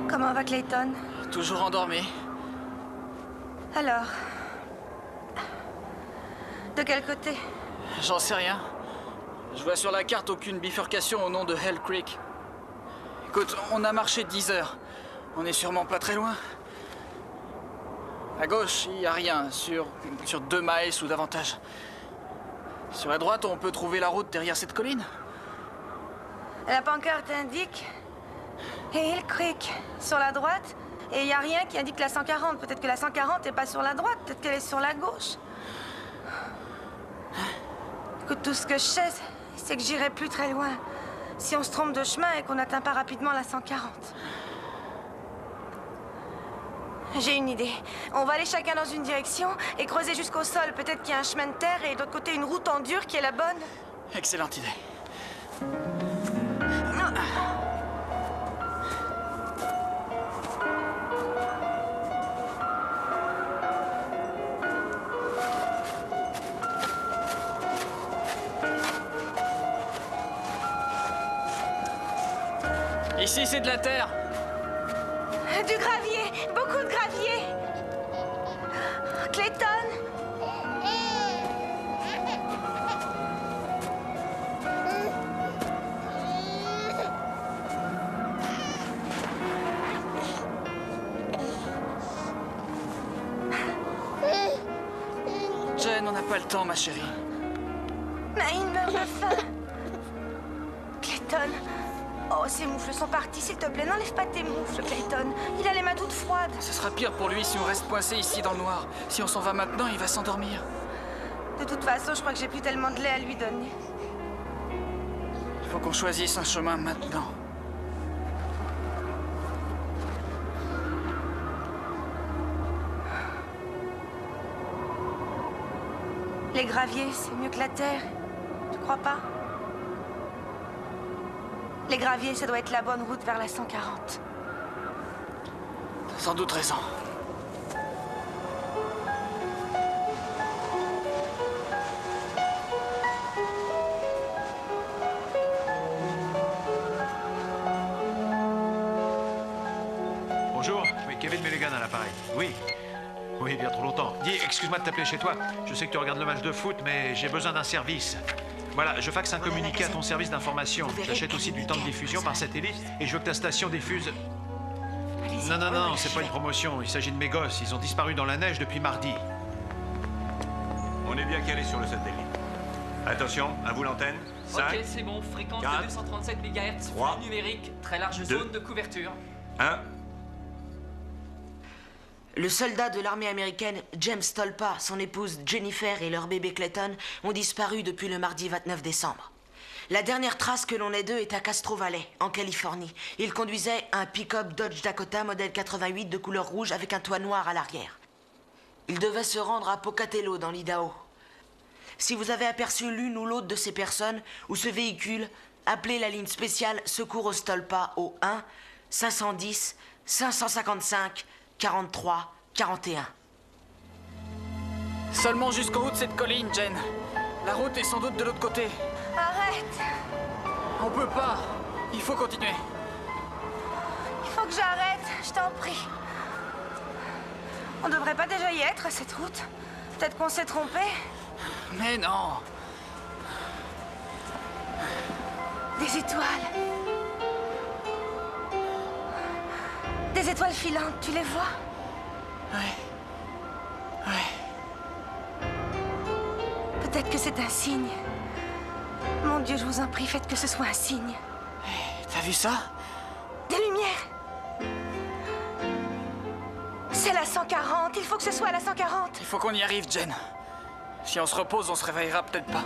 [SPEAKER 2] Comment va Clayton?
[SPEAKER 1] Toujours endormi.
[SPEAKER 2] Alors... De quel côté?
[SPEAKER 1] J'en sais rien. Je vois sur la carte aucune bifurcation au nom de Hell Creek. Écoute, on a marché 10 heures. On est sûrement pas très loin. À gauche, il n'y a rien. Sur 2 miles ou davantage. Sur la droite, on peut trouver la route derrière cette colline.
[SPEAKER 2] La pancarte indique... Hill Creek, sur la droite. Et il n'y a rien qui indique la 140. Peut-être que la 140 n'est pas sur la droite. Peut-être qu'elle est sur la gauche. Écoute, tout ce que je sais, c'est que j'irai plus très loin. Si on se trompe de chemin et qu'on n'atteint pas rapidement la 140. J'ai une idée. On va aller chacun dans une direction et creuser jusqu'au sol. Peut-être qu'il y a un chemin de terre et de l'autre côté une route en dur qui est la bonne.
[SPEAKER 1] Excellente idée. Ici, c'est de la terre.
[SPEAKER 2] Du gravier, beaucoup de gravier. Clayton.
[SPEAKER 1] Jen, on n'a pas le temps, ma chérie.
[SPEAKER 2] Naïn meurt de faim. Clayton. Oh, ses moufles sont partis, s'il te plaît. N'enlève pas tes moufles, Clayton. Il a les mains toutes froides.
[SPEAKER 1] Ce sera pire pour lui si on reste coincé ici dans le noir. Si on s'en va maintenant, il va s'endormir.
[SPEAKER 2] De toute façon, je crois que j'ai plus tellement de lait à lui donner.
[SPEAKER 1] Il faut qu'on choisisse un chemin maintenant.
[SPEAKER 2] Les graviers, c'est mieux que la terre. Tu crois pas? Les graviers, ça doit être la bonne route vers la 140.
[SPEAKER 1] T'as sans doute raison.
[SPEAKER 4] Mulligan à l'appareil. Oui. Oui, bien trop longtemps. Dis, excuse-moi de t'appeler chez toi. Je sais que tu regardes le match de foot, mais j'ai besoin d'un service. Voilà, je faxe un communiqué à ton service d'information. J'achète aussi du temps de diffusion par satellite et je veux que ta station diffuse... Non, c'est pas une promotion. Il s'agit de mes gosses. Ils ont disparu dans la neige depuis mardi.
[SPEAKER 6] On est bien calé sur le satellite. Attention, à vous l'antenne. 5,
[SPEAKER 14] ok, c'est bon, fréquence
[SPEAKER 6] 4,
[SPEAKER 14] de 237 MHz,
[SPEAKER 6] 3,
[SPEAKER 14] flux numérique, très large
[SPEAKER 6] 2,
[SPEAKER 14] zone de couverture.
[SPEAKER 6] 1.
[SPEAKER 3] Le soldat de l'armée américaine James Tolpa, son épouse Jennifer et leur bébé Clayton ont disparu depuis le mardi 29 décembre. La dernière trace que l'on ait d'eux est à Castro Valley, en Californie. Ils conduisaient un pick-up Dodge Dakota modèle 88 de couleur rouge avec un toit noir à l'arrière. Ils devaient se rendre à Pocatello, dans l'Idaho. Si vous avez aperçu l'une ou l'autre de ces personnes ou ce véhicule, appelez la ligne spéciale Secours au Stolpa au 1 510 555 43 41.
[SPEAKER 1] Seulement jusqu'au haut de cette colline, Jen. La route est sans doute de l'autre côté.
[SPEAKER 2] Arrête!
[SPEAKER 1] On peut pas. Il faut continuer.
[SPEAKER 2] Il faut que j'arrête, je t'en prie. On devrait pas déjà y être à cette route. Peut-être qu'on s'est trompé.
[SPEAKER 1] Mais non.
[SPEAKER 2] Des étoiles. Des étoiles filantes, tu les vois?
[SPEAKER 1] Ouais.
[SPEAKER 2] Peut-être que c'est un signe. Mon Dieu, je vous en prie, faites que ce soit un signe.
[SPEAKER 1] T'as vu ça?
[SPEAKER 2] Des lumières. C'est la 140, il faut que ce soit la 140.
[SPEAKER 1] Il faut qu'on y arrive, Jen. Si on se repose, on se réveillera peut-être pas.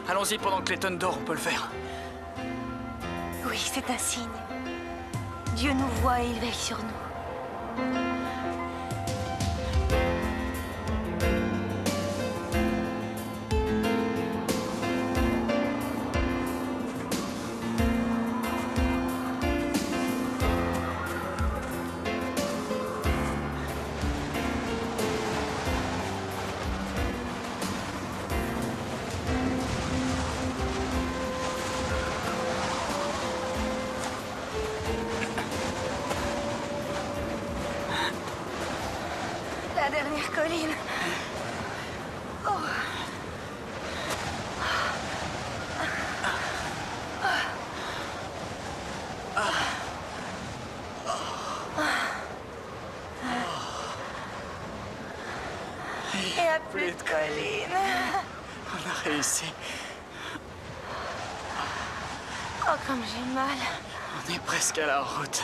[SPEAKER 1] Allons-y pendant que Clayton dort, on peut le faire.
[SPEAKER 2] Oui, c'est un signe. Dieu nous voit et il veille sur nous. La dernière colline. Oh. Il n'y a plus de colline.
[SPEAKER 1] On a réussi.
[SPEAKER 2] Oh, comme j'ai mal.
[SPEAKER 1] On est presque à la route.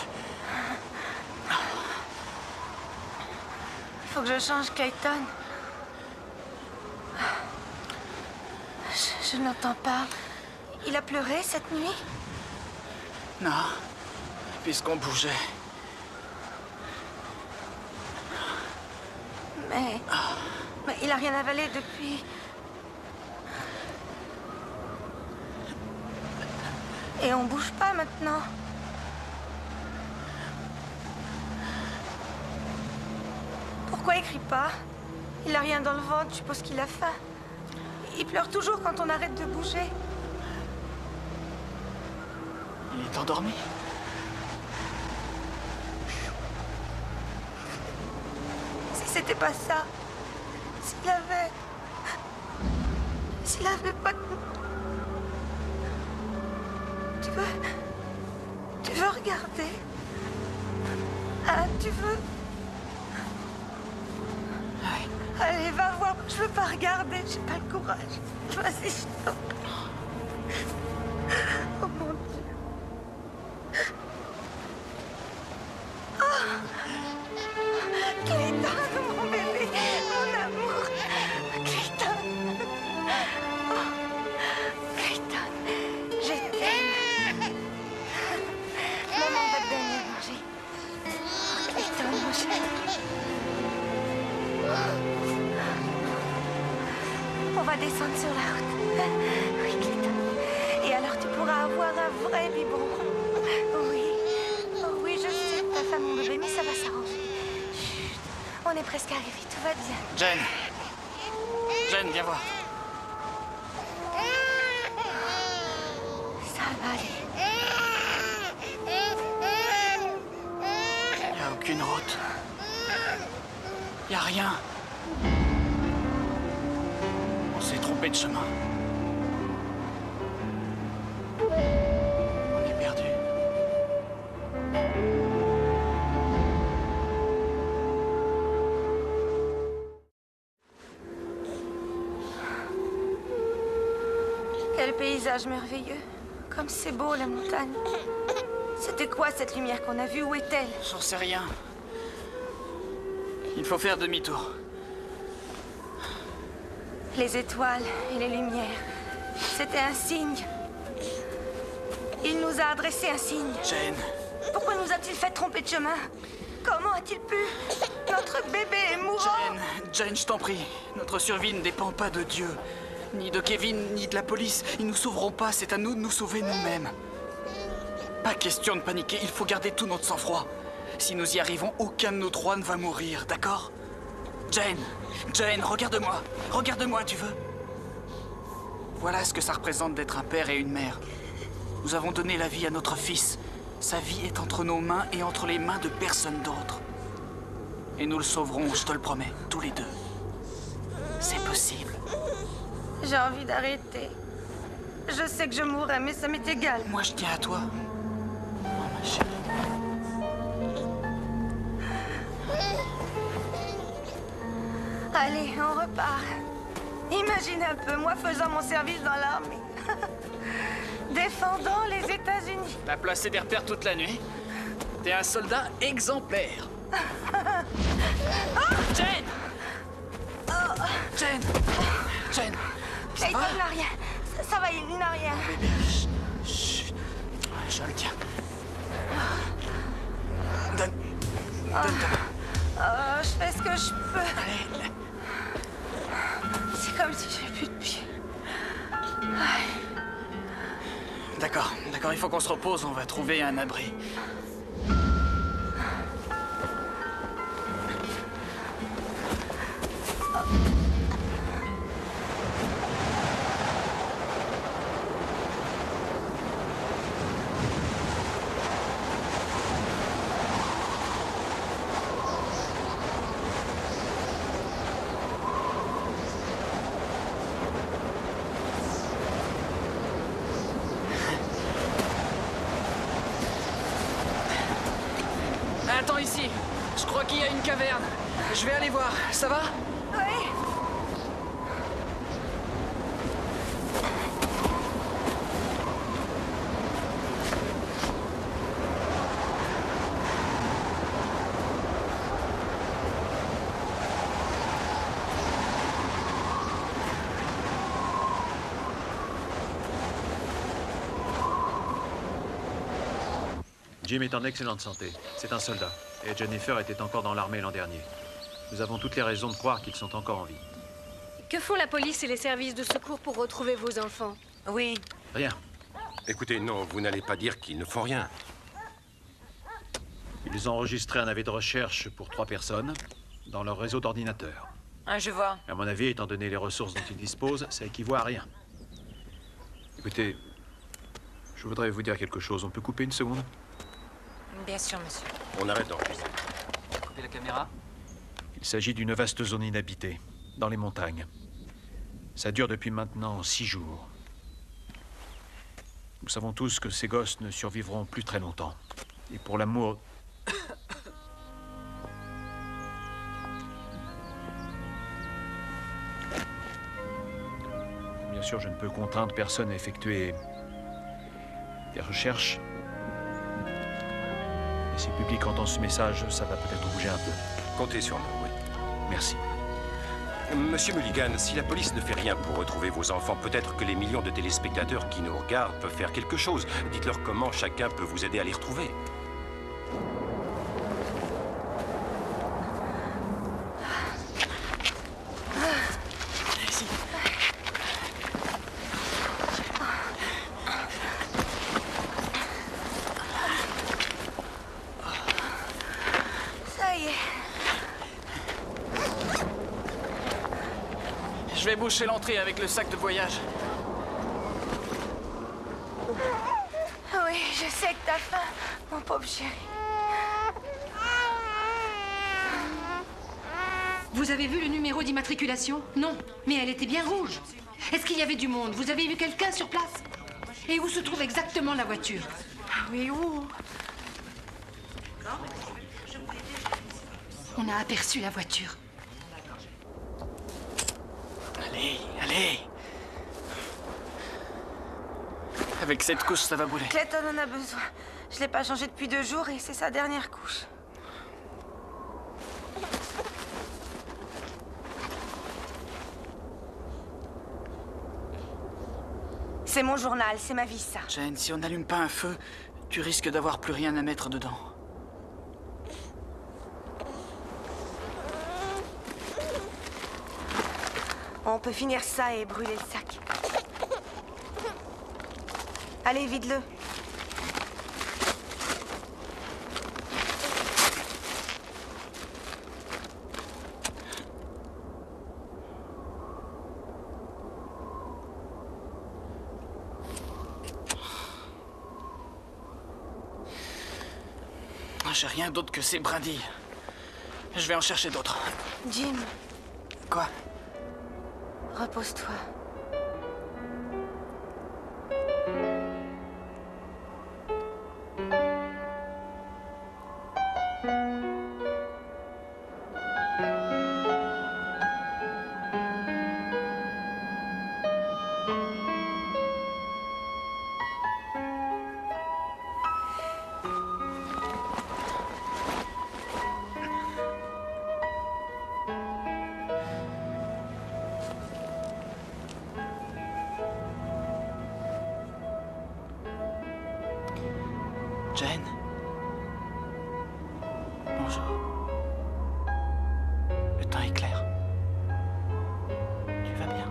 [SPEAKER 2] Faut que je change Clayton. Je n'entends pas. Il a pleuré cette nuit?
[SPEAKER 1] Non. Puisqu'on bougeait.
[SPEAKER 2] Mais il a rien avalé depuis. Et on bouge pas maintenant. Pourquoi il crie pas? Il a rien dans le ventre, je suppose qu'il a faim. Il pleure toujours quand on arrête de bouger.
[SPEAKER 1] Il est endormi.
[SPEAKER 2] Si c'était pas ça, s'il avait pas... Tu veux regarder? Hein, tu veux? Allez, va voir. Je veux pas regarder. J'ai pas le courage. Vas-y, je t'en prie. Oh mon Dieu. Oh. Clayton, mon bébé, mon amour. Clayton. Oh. Clayton, je t'aime. Maman va te donner à manger. Oh, Clayton, mon chéri. On va descendre sur la route. Oui, Clayton. Et alors tu pourras avoir un vrai biberon. Oui. Oh oui, je sais que t'as faim, mon bébé, mais ça va s'arranger. Chut. On est presque arrivé, tout va bien.
[SPEAKER 1] Jen, viens voir.
[SPEAKER 2] Ça va aller.
[SPEAKER 1] Il n'y a aucune route. Y a rien. On s'est trompé de chemin. On est perdu.
[SPEAKER 2] Quel paysage merveilleux. Comme c'est beau, la montagne. C'était quoi cette lumière qu'on a vue? Où est-elle?
[SPEAKER 1] J'en sais rien. Il faut faire demi-tour.
[SPEAKER 2] Les étoiles et les lumières. C'était un signe. Il nous a adressé un signe.
[SPEAKER 1] Jane.
[SPEAKER 2] Pourquoi nous a-t-il fait tromper de chemin? Comment a-t-il pu? Notre bébé est mourant.
[SPEAKER 1] Jane, je t'en prie. Notre survie ne dépend pas de Dieu. Ni de Kevin, ni de la police. Ils nous sauveront pas, c'est à nous de nous sauver nous-mêmes. Pas question de paniquer, il faut garder tout notre sang-froid. Si nous y arrivons, aucun de nous trois ne va mourir, d'accord? Jane, regarde-moi. Regarde-moi, tu veux? Voilà ce que ça représente d'être un père et une mère. Nous avons donné la vie à notre fils. Sa vie est entre nos mains et entre les mains de personne d'autre. Et nous le sauverons, je te le promets, tous les deux. C'est possible.
[SPEAKER 2] J'ai envie d'arrêter. Je sais que je mourrai, mais ça m'est égal.
[SPEAKER 1] Moi, je tiens à toi. Oh, ma chérie.
[SPEAKER 2] Allez, on repart. Imagine un peu, moi faisant mon service dans l'armée. Défendant les États-Unis.
[SPEAKER 1] T'as placé des repères toute la nuit. T'es un soldat exemplaire. Jane! Jane! Jane! Ça va?
[SPEAKER 2] Il n'a rien. Ça va, il n'a rien.
[SPEAKER 1] Bébé, chut. Je le tiens. Donne ta main.
[SPEAKER 2] Je fais ce que je peux.
[SPEAKER 1] Allez.
[SPEAKER 2] C'est comme si j'avais plus de pieds.
[SPEAKER 1] D'accord, il faut qu'on se repose, on va trouver un abri. Attends ici. Je crois qu'il y a une caverne. Je vais aller voir. Ça va?
[SPEAKER 2] Oui.
[SPEAKER 4] Jim est en excellente santé. C'est un soldat. Et Jennifer était encore dans l'armée l'an dernier. Nous avons toutes les raisons de croire qu'ils sont encore en vie.
[SPEAKER 17] Que font la police et les services de secours pour retrouver vos enfants?
[SPEAKER 3] Oui.
[SPEAKER 4] Rien.
[SPEAKER 18] Écoutez, non, vous n'allez pas dire qu'ils ne font rien.
[SPEAKER 4] Ils ont enregistré un avis de recherche pour 3 personnes dans leur réseau d'ordinateurs.
[SPEAKER 3] Ah, je vois.
[SPEAKER 4] À mon avis, étant donné les ressources dont ils disposent, ça équivaut à rien. Écoutez, je voudrais vous dire quelque chose. On peut couper une seconde?
[SPEAKER 3] Bien sûr, monsieur.
[SPEAKER 18] On arrête d'enregistrer.
[SPEAKER 14] Coupez la caméra.
[SPEAKER 4] Il s'agit d'une vaste zone inhabitée, dans les montagnes. Ça dure depuis maintenant 6 jours. Nous savons tous que ces gosses ne survivront plus très longtemps. Et pour l'amour... Bien sûr, je ne peux contraindre personne à effectuer des recherches. Et si le public entend ce message, ça va peut-être bouger un peu.
[SPEAKER 18] Comptez sur nous, oui.
[SPEAKER 4] Merci.
[SPEAKER 18] Monsieur Mulligan, si la police ne fait rien pour retrouver vos enfants, peut-être que les millions de téléspectateurs qui nous regardent peuvent faire quelque chose. Dites-leur comment chacun peut vous aider à les retrouver.
[SPEAKER 2] Ça y est.
[SPEAKER 1] Je vais boucher l'entrée avec le sac de voyage.
[SPEAKER 2] Oui, je sais que t'as faim, mon pauvre chéri.
[SPEAKER 16] Vous avez vu le numéro d'immatriculation? Non, mais elle était bien rouge. Est-ce qu'il y avait du monde? Vous avez vu quelqu'un sur place? Et où se trouve exactement la voiture?
[SPEAKER 9] Ah oui, où?
[SPEAKER 16] On a aperçu la voiture.
[SPEAKER 1] Allez, allez. Avec cette couche, ça va brûler.
[SPEAKER 2] Clayton en a besoin. Je l'ai pas changé depuis 2 jours et c'est sa dernière couche. C'est mon journal, c'est ma vie, ça.
[SPEAKER 1] Jane, si on n'allume pas un feu, tu risques d'avoir plus rien à mettre dedans.
[SPEAKER 2] On peut finir ça et brûler le sac. Allez, vide-le.
[SPEAKER 1] J'ai rien d'autre que ces brindilles. Je vais en chercher d'autres.
[SPEAKER 2] Jim.
[SPEAKER 1] Quoi?
[SPEAKER 2] Repose-toi.
[SPEAKER 1] Jane? Bonjour. Le temps est clair. Tu vas bien?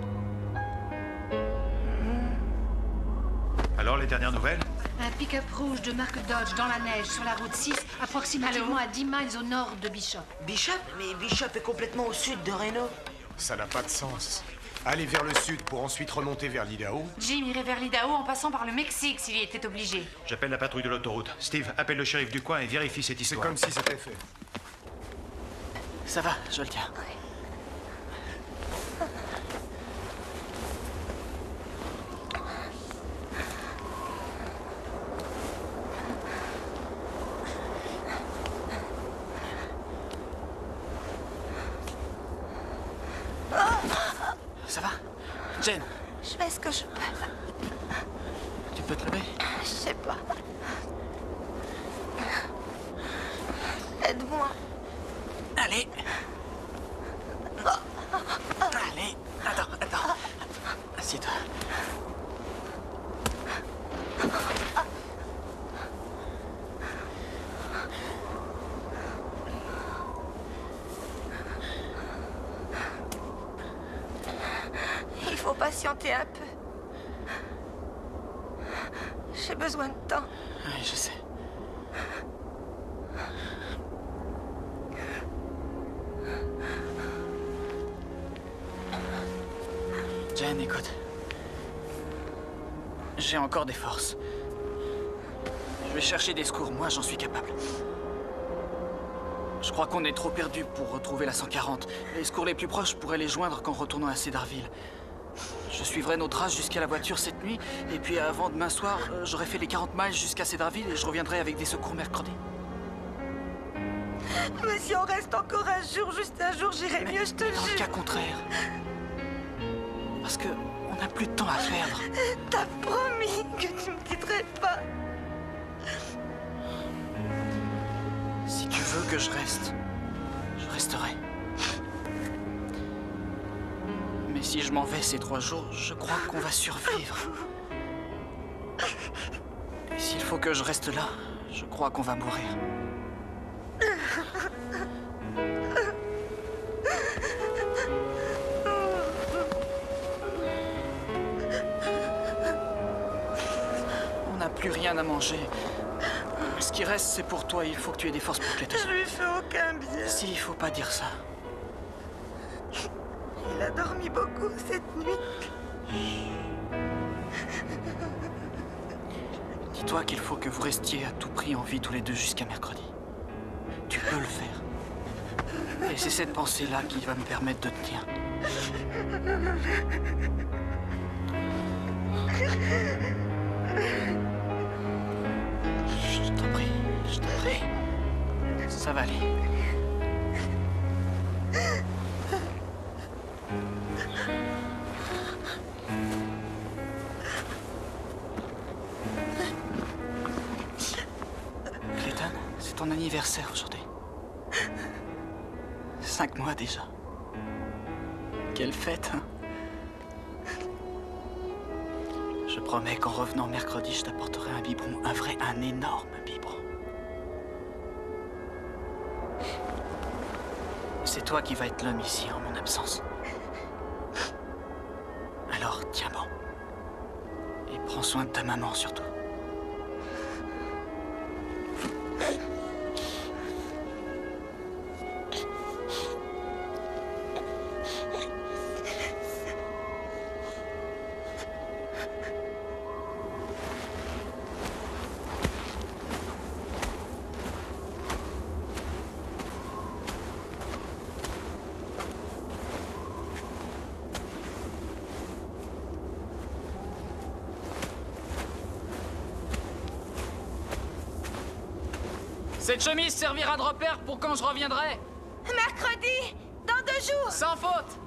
[SPEAKER 4] Alors, les dernières nouvelles?
[SPEAKER 16] Un pick-up rouge de marque Dodge dans la neige sur la route 6, approximativement à 10 miles au nord de Bishop.
[SPEAKER 3] Bishop? Mais Bishop est complètement au sud de Reno.
[SPEAKER 19] Ça n'a pas de sens. Aller vers le sud pour ensuite remonter vers l'Idaho.
[SPEAKER 16] Jim irait vers l'Idaho en passant par le Mexique s'il y était obligé.
[SPEAKER 4] J'appelle la patrouille de l'autoroute. Steve, appelle le shérif du coin et vérifie cette histoire.
[SPEAKER 19] C'est comme si c'était fait.
[SPEAKER 1] Ça va, je le tiens. Ça va? Jane?
[SPEAKER 2] Je fais ce que je peux.
[SPEAKER 1] Tu peux te lever?
[SPEAKER 2] Je sais pas. Aide-moi.
[SPEAKER 1] Allez. Allez. Attends. Assieds-toi.
[SPEAKER 2] Il faut patienter un peu. J'ai besoin de temps.
[SPEAKER 1] Oui, je sais. Jane, écoute. J'ai encore des forces. Je vais chercher des secours, moi j'en suis capable. Je crois qu'on est trop perdus pour retrouver la 140. Les secours les plus proches pourraient les joindre qu'en retournant à Cedarville. Je suivrai nos traces jusqu'à la voiture cette nuit, et puis avant demain soir, j'aurai fait les 40 miles jusqu'à Cedarville et je reviendrai avec des secours mercredi.
[SPEAKER 2] Mais si on reste encore un jour, juste un jour, j'irai mieux, je te
[SPEAKER 1] Dans le
[SPEAKER 2] jure.
[SPEAKER 1] cas contraire. Parce que on n'a plus de temps à perdre.
[SPEAKER 2] T'as promis que tu me quitterais pas.
[SPEAKER 1] Si tu veux que je reste, je resterai. Mais si je m'en vais ces 3 jours, je crois qu'on va survivre. Et s'il faut que je reste là, je crois qu'on va mourir. On n'a plus rien à manger. Ce qui reste, c'est pour toi. Il faut que tu aies des forces pour Clayton.
[SPEAKER 2] Je lui fais aucun bien.
[SPEAKER 1] Si, il faut pas dire ça.
[SPEAKER 2] Il a dormi beaucoup cette nuit.
[SPEAKER 1] Dis-toi qu'il faut que vous restiez à tout prix en vie tous les deux jusqu'à mercredi. Tu peux le faire. Et c'est cette pensée-là qui va me permettre de tenir. Je t'en prie, je t'en prie. Ça va aller. Clayton, c'est ton anniversaire aujourd'hui. 5 mois déjà. Quelle fête, hein? Je promets qu'en revenant mercredi, je t'apporterai un biberon, un énorme biberon. C'est toi qui vas être l'homme ici en mon absence. Alors, tiens bon. Et prends soin de ta maman surtout. Cette chemise servira de repère pour quand je reviendrai.
[SPEAKER 2] Mercredi, dans 2 jours.
[SPEAKER 1] Sans faute.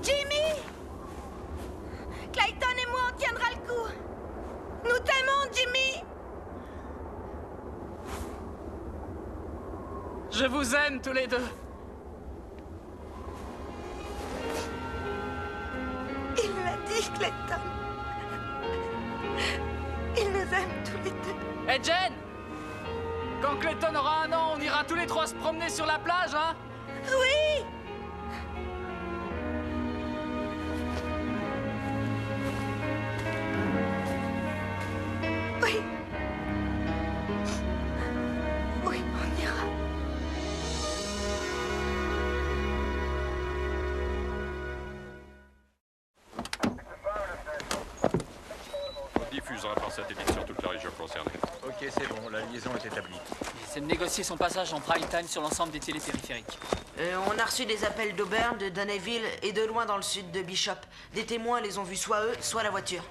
[SPEAKER 2] Jimmy! Clayton et moi, on tiendra le coup. Nous t'aimons, Jimmy.
[SPEAKER 1] Je vous aime tous les deux.
[SPEAKER 2] Il l'a dit, Clayton. Il nous aime tous les deux.
[SPEAKER 1] Hey Jen! Quand Clayton aura 1 an, on ira tous les 3 se promener sur la plage, hein?
[SPEAKER 2] Oui! Oui. Oui, on ira.
[SPEAKER 13] On diffusera par satellite sur toute la région concernée.
[SPEAKER 18] Ok, c'est bon, la liaison est établie.
[SPEAKER 14] C'est de négocier son passage en prime time sur l'ensemble des télépériphériques.
[SPEAKER 3] On a reçu des appels d'Auburn, de Donneville et de loin dans le sud de Bishop. Des témoins les ont vus soit eux, soit la voiture.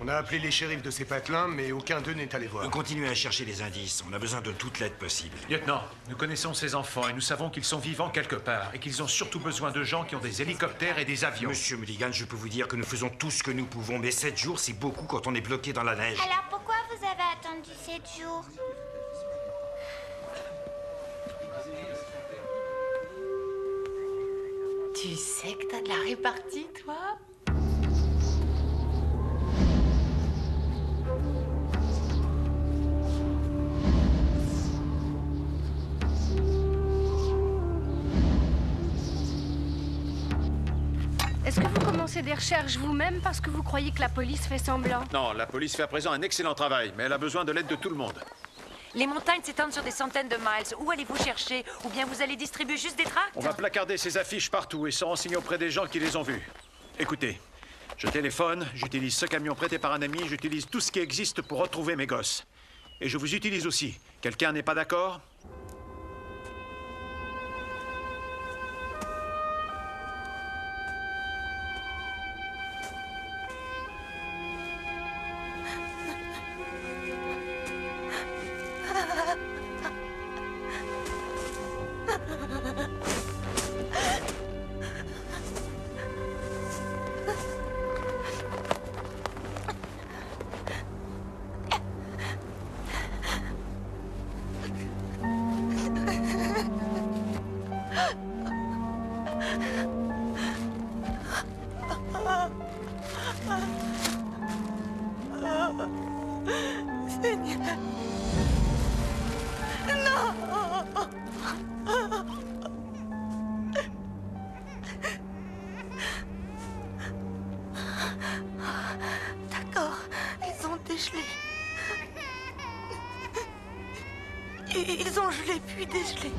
[SPEAKER 19] On a appelé les shérifs de ces patelins, mais aucun d'eux n'est allé voir.
[SPEAKER 20] On continue à chercher des indices. On a besoin de toute l'aide possible.
[SPEAKER 4] Lieutenant, nous connaissons ces enfants et nous savons qu'ils sont vivants quelque part et qu'ils ont surtout besoin de gens qui ont des hélicoptères et des avions.
[SPEAKER 20] Monsieur Mulligan, je peux vous dire que nous faisons tout ce que nous pouvons, mais 7 jours, c'est beaucoup quand on est bloqué dans la neige.
[SPEAKER 5] Alors pourquoi vous avez attendu 7 jours?
[SPEAKER 16] Tu sais que t'as de la répartie, toi?
[SPEAKER 17] Est-ce que vous commencez des recherches vous-même parce que vous croyez que la police fait semblant?
[SPEAKER 4] Non, la police fait à présent un excellent travail, mais elle a besoin de l'aide de tout le monde.
[SPEAKER 10] Les montagnes s'étendent sur des centaines de miles. Où allez-vous chercher? Ou bien vous allez distribuer juste des tracts?
[SPEAKER 4] On va placarder ces affiches partout et se renseigner auprès des gens qui les ont vues. Écoutez, je téléphone, j'utilise ce camion prêté par un ami, j'utilise tout ce qui existe pour retrouver mes gosses. Et je vous utilise aussi. Quelqu'un n'est pas d'accord?
[SPEAKER 2] Seigneur. Non. D'accord, ils ont dégelé. Ils ont gelé puis dégelé.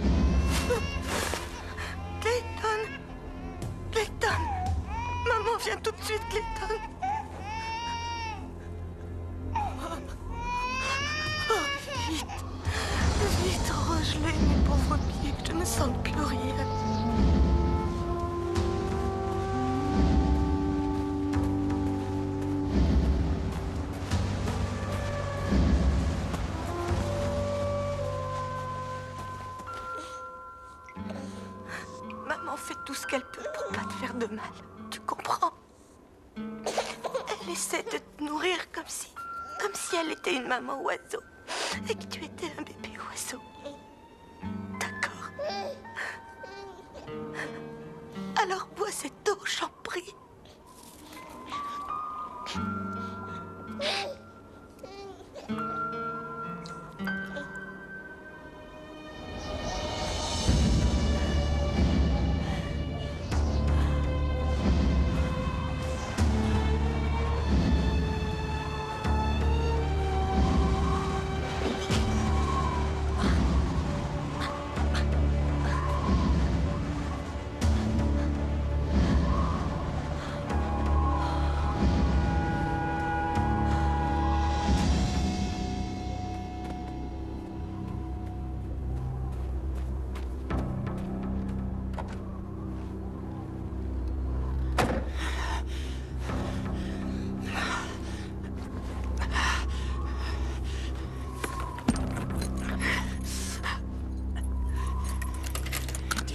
[SPEAKER 2] Clayton. Clayton. Maman, viens tout de suite, Clayton. enlever mes pauvres pieds, que je ne sente plus rien. Maman fait tout ce qu'elle peut pour pas te faire de mal. Tu comprends? Elle essaie de te nourrir comme si elle était une maman oiseau et que tu étais un bébé oiseau. D'accord? Alors bois cette eau, j'en prie.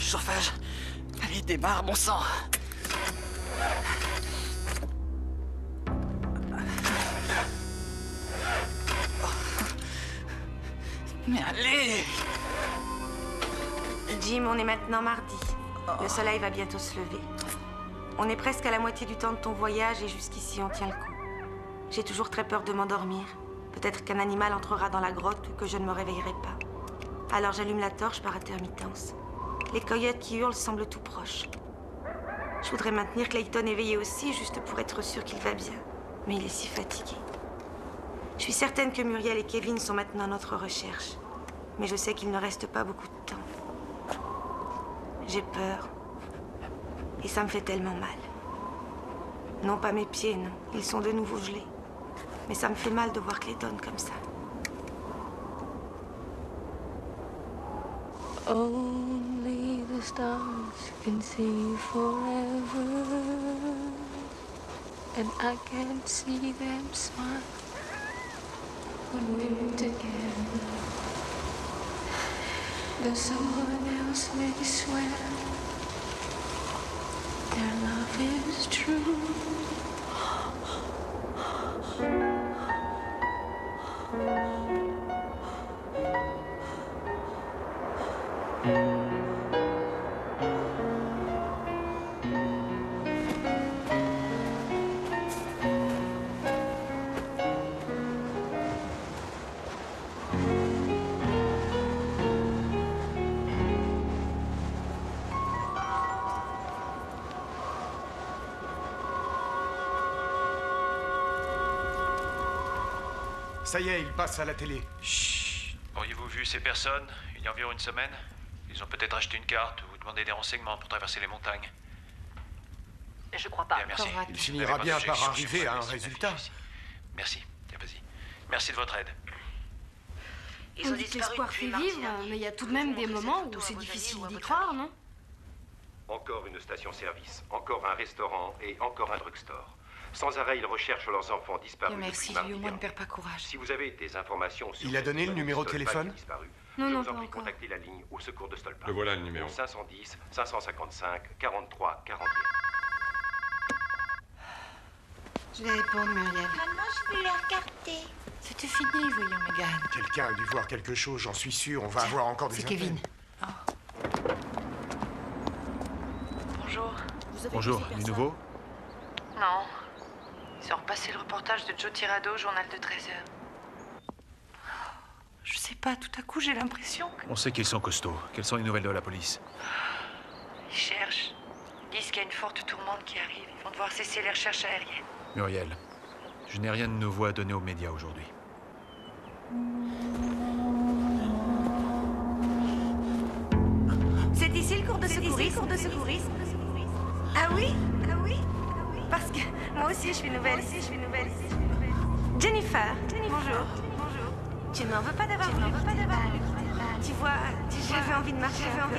[SPEAKER 1] Chauffage. Allez, démarre, bon sang. Mais allez!
[SPEAKER 2] Jim, on est maintenant mardi. Le soleil va bientôt se lever. On est presque à la moitié du temps de ton voyage et jusqu'ici, on tient le coup. J'ai toujours très peur de m'endormir. Peut-être qu'un animal entrera dans la grotte ou que je ne me réveillerai pas. Alors j'allume la torche par intermittence. Les coyotes qui hurlent semblent tout proches. Je voudrais maintenir Clayton éveillé aussi, juste pour être sûr qu'il va bien. Mais il est si fatigué. Je suis certaine que Muriel et Kevin sont maintenant à notre recherche. Mais je sais qu'il ne reste pas beaucoup de temps. J'ai peur. Et ça me fait tellement mal. Non, pas mes pieds, non. Ils sont de nouveau gelés. Mais ça me fait mal de voir Clayton comme ça.
[SPEAKER 11] Only the stars can see forever, and I can't see them smile when we're together. Though someone else may swear their love is true.
[SPEAKER 19] Ça y est, il passe à la télé.
[SPEAKER 4] Chut. Auriez-vous vu ces personnes il y a environ une semaine? Ils ont peut-être acheté une carte ou demandé des renseignements pour traverser les montagnes.
[SPEAKER 14] Je crois pas.
[SPEAKER 4] Bien, merci.
[SPEAKER 19] Il finira bien par arriver à un résultat.
[SPEAKER 4] Merci. Bien, vas-y. Merci de votre aide.
[SPEAKER 17] On dit que l'espoir fait vivre, mais il y a tout de même des moments où c'est difficile d'y croire, non?
[SPEAKER 18] Encore une station-service, encore un restaurant et encore un drugstore. Sans arrêt, ils recherchent leurs enfants disparus.
[SPEAKER 16] Merci,
[SPEAKER 18] depuis
[SPEAKER 16] lui, au
[SPEAKER 18] mardi
[SPEAKER 16] moins ne
[SPEAKER 18] dernier.
[SPEAKER 16] perds pas courage.
[SPEAKER 18] Si vous avez des informations sur...
[SPEAKER 19] Il a donné le numéro de téléphone?
[SPEAKER 17] Non,
[SPEAKER 18] je
[SPEAKER 17] non,
[SPEAKER 18] vous en
[SPEAKER 17] pas
[SPEAKER 18] prie,
[SPEAKER 17] encore.
[SPEAKER 18] contactez la ligne au secours de Stolpa.
[SPEAKER 13] Le voilà le numéro.
[SPEAKER 18] 510 555 43 41.
[SPEAKER 16] Je vais répondre, Muriel.
[SPEAKER 5] Maman, je vais le regarder.
[SPEAKER 16] C'était fini, voyons, Megan.
[SPEAKER 19] Quelqu'un a dû voir quelque chose, j'en suis sûr. On va avoir encore des
[SPEAKER 16] C'est
[SPEAKER 19] appels.
[SPEAKER 16] Kevin.
[SPEAKER 9] Bonjour.
[SPEAKER 4] Bonjour, du nouveau?
[SPEAKER 9] Non. Ils ont repassé le reportage de Joe Tirado au journal de 13h. Je sais pas, tout à coup j'ai l'impression que...
[SPEAKER 4] On sait qu'ils sont costauds. Quelles sont les nouvelles de la police?
[SPEAKER 9] Ils cherchent. Ils disent qu'il y a une forte tourmente qui arrive. Ils vont devoir cesser les recherches aériennes.
[SPEAKER 4] Muriel, je n'ai rien de nouveau à donner aux médias aujourd'hui.
[SPEAKER 2] C'est ici le cours de secourisme. Ah oui? Parce que moi aussi je suis nouvelle ici. Jennifer. Bonjour. Tu m'en veux pas d'avoir vu l'hôpital. Tu vois, j'avais envie de marcher un peu.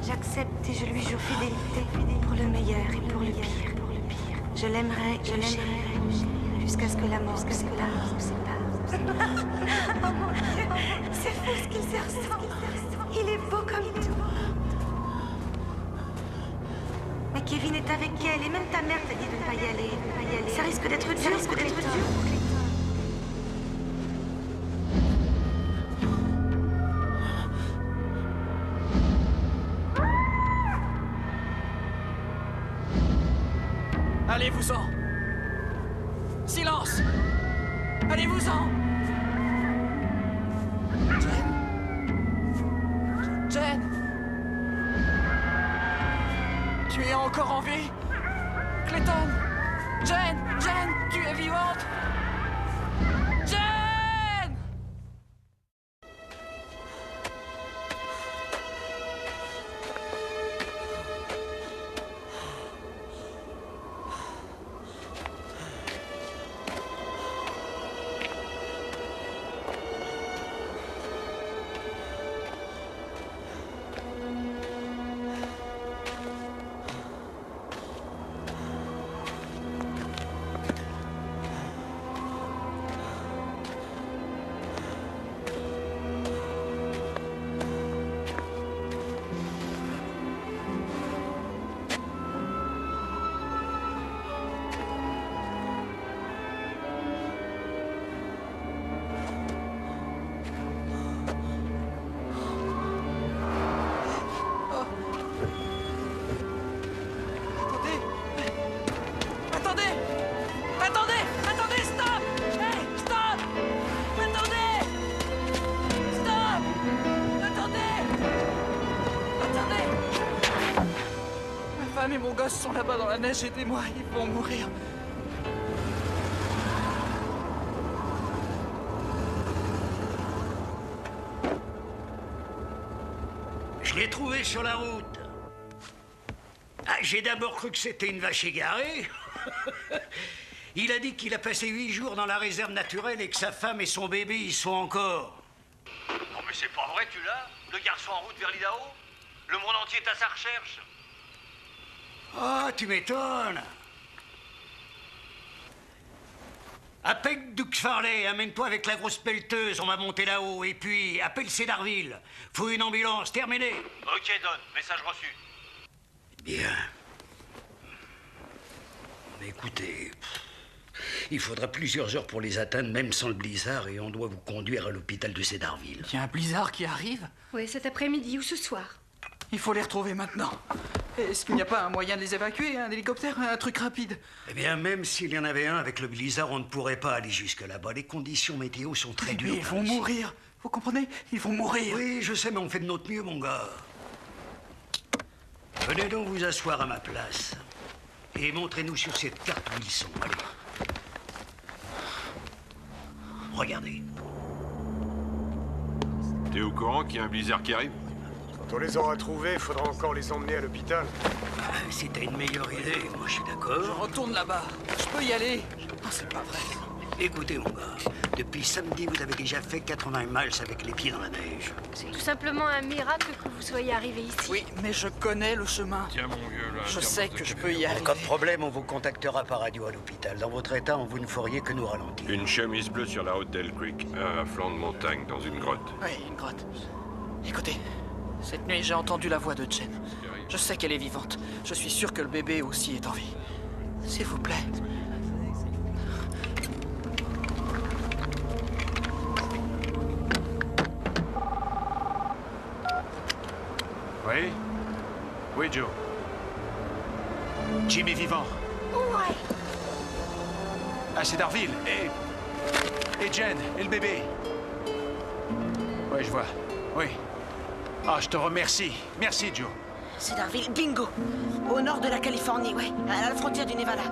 [SPEAKER 2] J'accepte et je lui jure fidélité pour le meilleur et pour le pire. Je l'aimerai jusqu'à ce que la mort nous sépare. Oh mon Dieu, c'est fou ce qu'il se ressent. Il est beau comme tout. Mais Kevin est avec elle et même ta mère t'a dit de ne pas y aller. Ça risque d'être dur pour Clayton.
[SPEAKER 1] Allez-vous-en! Silence! Allez-vous-en! Jen! Tu es encore en vie? Clayton! Jen! Tu es vivante? Jen! Attendez, stop! Hey, stop! Attendez! Stop! Attendez! Ma femme et mon gosse sont là-bas dans la neige, aidez-moi, ils vont mourir.
[SPEAKER 21] Je l'ai trouvé sur la route. Ah, j'ai d'abord cru que c'était une vache égarée. Il a dit qu'il a passé 8 jours dans la réserve naturelle et que sa femme et son bébé y sont encore.
[SPEAKER 6] Non mais c'est pas vrai, tu l'as? Le garçon en route vers l'Idaho? Le monde entier est à sa recherche.
[SPEAKER 21] Ah, tu m'étonnes. Appelle Duke Farley, amène-toi avec la grosse pelleteuse, on va monter là-haut. Et puis, appelle Cedarville. Faut une ambulance, terminé.
[SPEAKER 6] Ok, Don, message reçu.
[SPEAKER 21] Bien. Mais écoutez, il faudra plusieurs heures pour les atteindre, même sans le blizzard, et on doit vous conduire à l'hôpital de Cedarville.
[SPEAKER 1] Il y a un blizzard qui arrive?
[SPEAKER 17] Oui, cet après-midi ou ce soir.
[SPEAKER 1] Il faut les retrouver maintenant. Est-ce qu'il n'y a pas un moyen de les évacuer? Un hélicoptère? Un truc rapide?
[SPEAKER 21] Eh bien, même s'il y en avait un avec le blizzard, on ne pourrait pas aller jusque là-bas. Les conditions météo sont très dures.
[SPEAKER 1] Mais ils vont mourir. Vous comprenez? Ils vont mourir.
[SPEAKER 21] Oui, je sais, mais on fait de notre mieux, mon gars. Venez donc vous asseoir à ma place. Et montrez-nous sur cette carte où ils sont. Allez. Regardez.
[SPEAKER 13] T'es au courant qu'il y a un blizzard qui arrive?
[SPEAKER 12] Quand on les aura trouvés, il faudra encore les emmener à l'hôpital.
[SPEAKER 21] Si t'as une meilleure idée, moi je suis d'accord.
[SPEAKER 1] Je retourne là-bas. Je peux y aller. Oh, c'est pas vrai.
[SPEAKER 21] Écoutez, mon gars, depuis samedi, vous avez déjà fait 80 miles avec les pieds dans la neige.
[SPEAKER 17] C'est tout simplement un miracle que vous soyez arrivé ici.
[SPEAKER 1] Oui, mais je connais le chemin.
[SPEAKER 13] Tiens, mon vieux, là.
[SPEAKER 1] Je sais que je peux y aller.
[SPEAKER 21] Comme problème, on vous contactera par radio à l'hôpital. Dans votre état, vous ne feriez que nous ralentir.
[SPEAKER 13] Une chemise bleue sur la route d'El Creek, à flanc de montagne, dans une grotte.
[SPEAKER 1] Oui, une grotte. Écoutez, cette nuit, j'ai entendu la voix de Jen. Je sais qu'elle est vivante. Je suis sûr que le bébé aussi est en vie. S'il vous plaît.
[SPEAKER 4] Oui? Oui, Joe. Jim est vivant.
[SPEAKER 5] Ouais.
[SPEAKER 4] À Cedarville. Et Jen, et le bébé. Oui, je vois. Oui. Ah, je te remercie. Merci, Joe.
[SPEAKER 3] Cedarville, bingo. Au nord de la Californie, ouais. À la frontière du Nevada.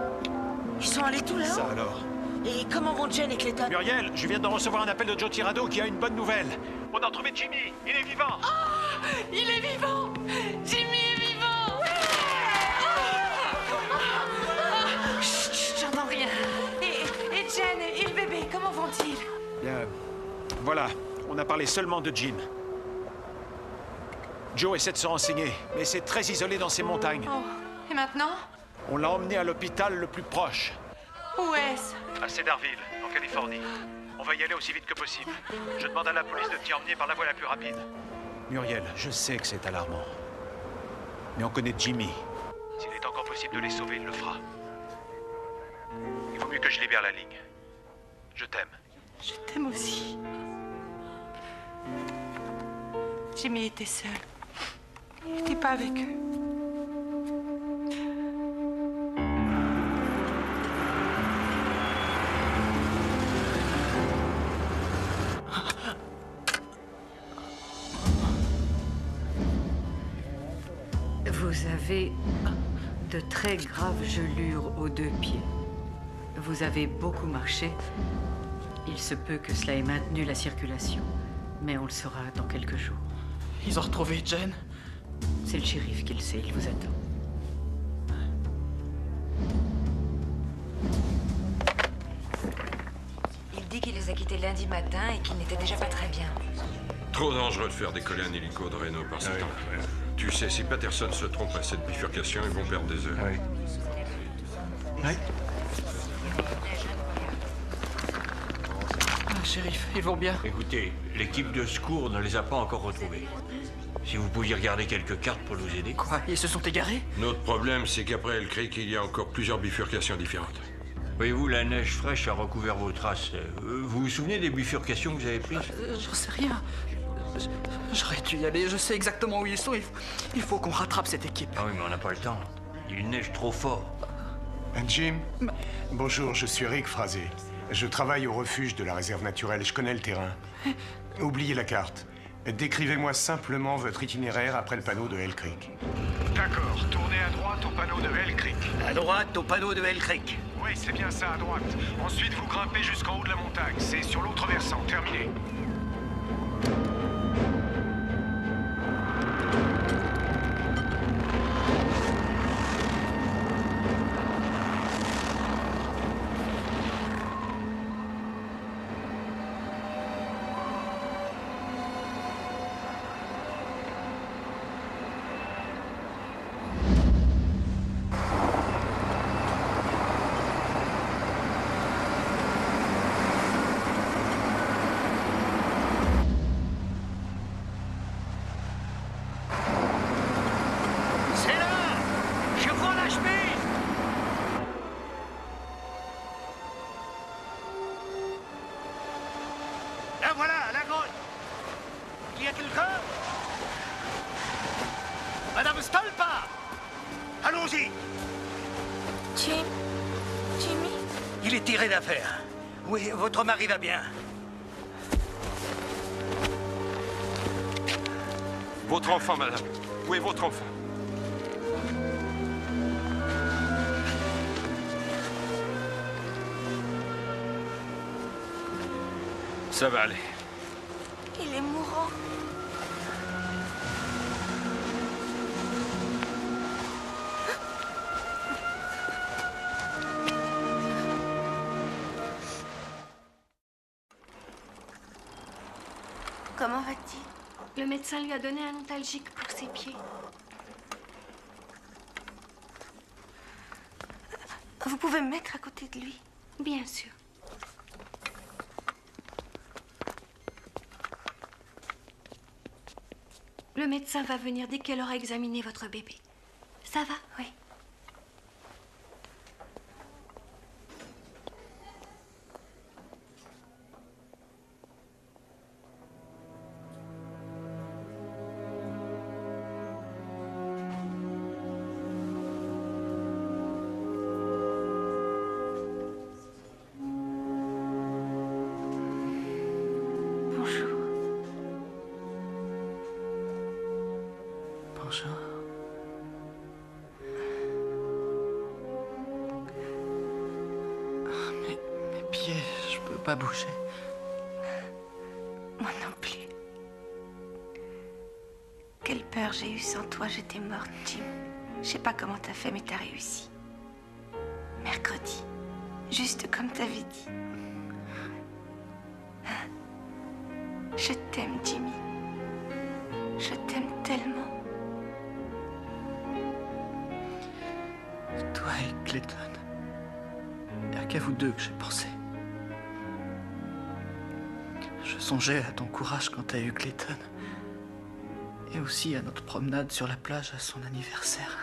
[SPEAKER 3] Ils sont allés tout là-haut.
[SPEAKER 4] Ça alors.
[SPEAKER 3] Et comment vont Jen et Clayton?
[SPEAKER 4] Muriel, je viens de recevoir un appel de Joe Tirado qui a une bonne nouvelle. On a retrouvé Jimmy, il est vivant.
[SPEAKER 9] Oh, il est vivant. Jimmy est vivant.
[SPEAKER 16] Chut, chut, j'entends rien. Et Jen et le bébé, comment vont-ils?
[SPEAKER 4] Bien, voilà, on a parlé seulement de Jim. Joe essaie de se renseigner, mais c'est très isolé dans ces montagnes.
[SPEAKER 9] Oh, et maintenant?
[SPEAKER 4] On l'a emmené à l'hôpital le plus proche.
[SPEAKER 9] Où est-ce?
[SPEAKER 4] À Cedarville, en Californie. On va y aller aussi vite que possible. Je demande à la police de t'y emmener par la voie la plus rapide. Muriel, je sais que c'est alarmant. Mais on connaît Jimmy. S'il est encore possible de les sauver, il le fera. Il vaut mieux que je libère la ligne. Je t'aime.
[SPEAKER 9] Je t'aime aussi. Jimmy était seul. Il n'était pas avec eux.
[SPEAKER 10] Vous avez de très graves gelures aux 2 pieds. Vous avez beaucoup marché. Il se peut que cela ait maintenu la circulation, mais on le saura dans quelques jours.
[SPEAKER 1] Ils ont retrouvé Jen?
[SPEAKER 10] C'est le shérif qui le sait, il vous attend.
[SPEAKER 15] Il dit qu'il les a quittés lundi matin et qu'il n'était déjà pas très bien.
[SPEAKER 13] Trop dangereux de faire décoller un hélico de Reno par ce temps. Tu sais, si Patterson se trompe à cette bifurcation, ils vont perdre des heures.
[SPEAKER 4] Oui.
[SPEAKER 1] Ah, shérif, ils vont bien.
[SPEAKER 6] Écoutez, l'équipe de secours ne les a pas encore retrouvés. Si vous pouviez regarder quelques cartes pour nous aider.
[SPEAKER 1] Quoi? Ils se sont égarés?
[SPEAKER 13] Notre problème, c'est qu'après El Creek, il y a encore plusieurs bifurcations différentes.
[SPEAKER 6] Voyez-vous, la neige fraîche a recouvert vos traces. Vous vous souvenez des bifurcations que vous avez prises?
[SPEAKER 1] J'en sais rien. J'aurais dû y aller, je sais exactement où ils sont. Il faut qu'on rattrape cette équipe.
[SPEAKER 6] Ah oui, mais on n'a pas le temps. Il neige trop fort.
[SPEAKER 19] Jim, bonjour, je suis Rick Frazé. Je travaille au refuge de la réserve naturelle, je connais le terrain. Oubliez la carte. Décrivez-moi simplement votre itinéraire après le panneau de Hell Creek.
[SPEAKER 12] D'accord, tournez à droite au panneau de Hell Creek.
[SPEAKER 21] À droite au panneau de Hell Creek.
[SPEAKER 12] Oui, c'est bien ça, à droite. Ensuite, vous grimpez jusqu'en haut de la montagne. C'est sur l'autre versant, terminé.
[SPEAKER 21] Madame Stolpa! Allons-y!
[SPEAKER 2] Jimmy?
[SPEAKER 21] Il est tiré d'affaire. Oui, votre mari va bien.
[SPEAKER 13] Votre enfant, madame. Où est votre enfant? Ça va aller.
[SPEAKER 2] Il est mourant. Comment va-t-il?
[SPEAKER 17] Le médecin lui a donné un antalgique pour ses pieds.
[SPEAKER 2] Vous pouvez me mettre à côté de lui?
[SPEAKER 17] Bien sûr. Le médecin va venir dès qu'elle aura examiné votre bébé. Ça va?
[SPEAKER 2] Oui.
[SPEAKER 1] Bonjour. pas bouger.
[SPEAKER 2] Moi non plus. Quelle peur j'ai eue sans toi, j'étais morte, Jim. Je sais pas comment t'as fait, mais t'as réussi. Mercredi, juste comme t'avais dit. Je t'aime, Jimmy. Je t'aime tellement.
[SPEAKER 1] Toi et Clayton. Il n'y a qu'à vous deux que j'ai pensé. Je songeais à ton courage quand t'as eu Clayton. Et aussi à notre promenade sur la plage à son anniversaire.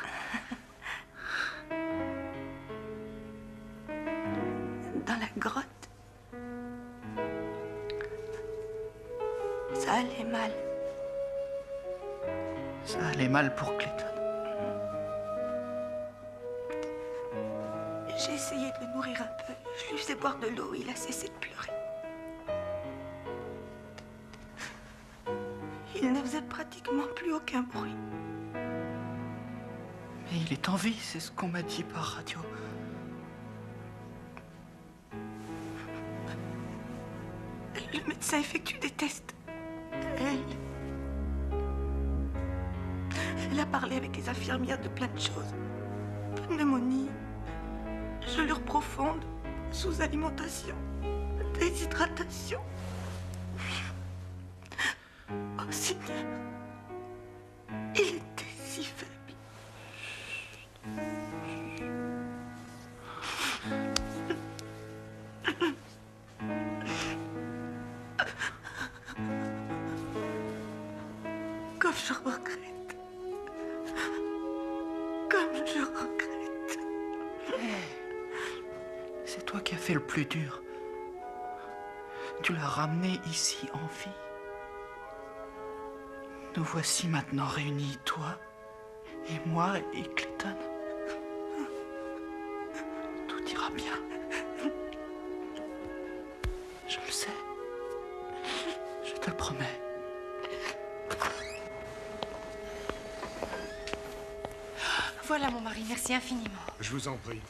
[SPEAKER 2] Dans la grotte. Ça allait mal.
[SPEAKER 1] Ça allait mal pour Clayton.
[SPEAKER 2] J'ai essayé de le nourrir un peu. Je lui faisais boire de l'eau et il a cessé de pleurer. Il ne faisait pratiquement plus aucun bruit.
[SPEAKER 1] Mais il est en vie, c'est ce qu'on m'a dit par radio.
[SPEAKER 2] Le médecin effectue des tests. Elle a parlé avec les infirmières de plein de choses. Pneumonie, gelure profonde, sous-alimentation, déshydratation. Oh Seigneur, il était si faible. Comme je regrette. Comme je regrette.
[SPEAKER 1] C'est toi qui as fait le plus dur. Tu l'as ramené ici en vie. Nous voici maintenant réunis, toi et moi et Clayton. Tout ira bien. Je le sais. Je te le promets.
[SPEAKER 9] Voilà mon mari, merci infiniment.
[SPEAKER 19] Je vous en prie.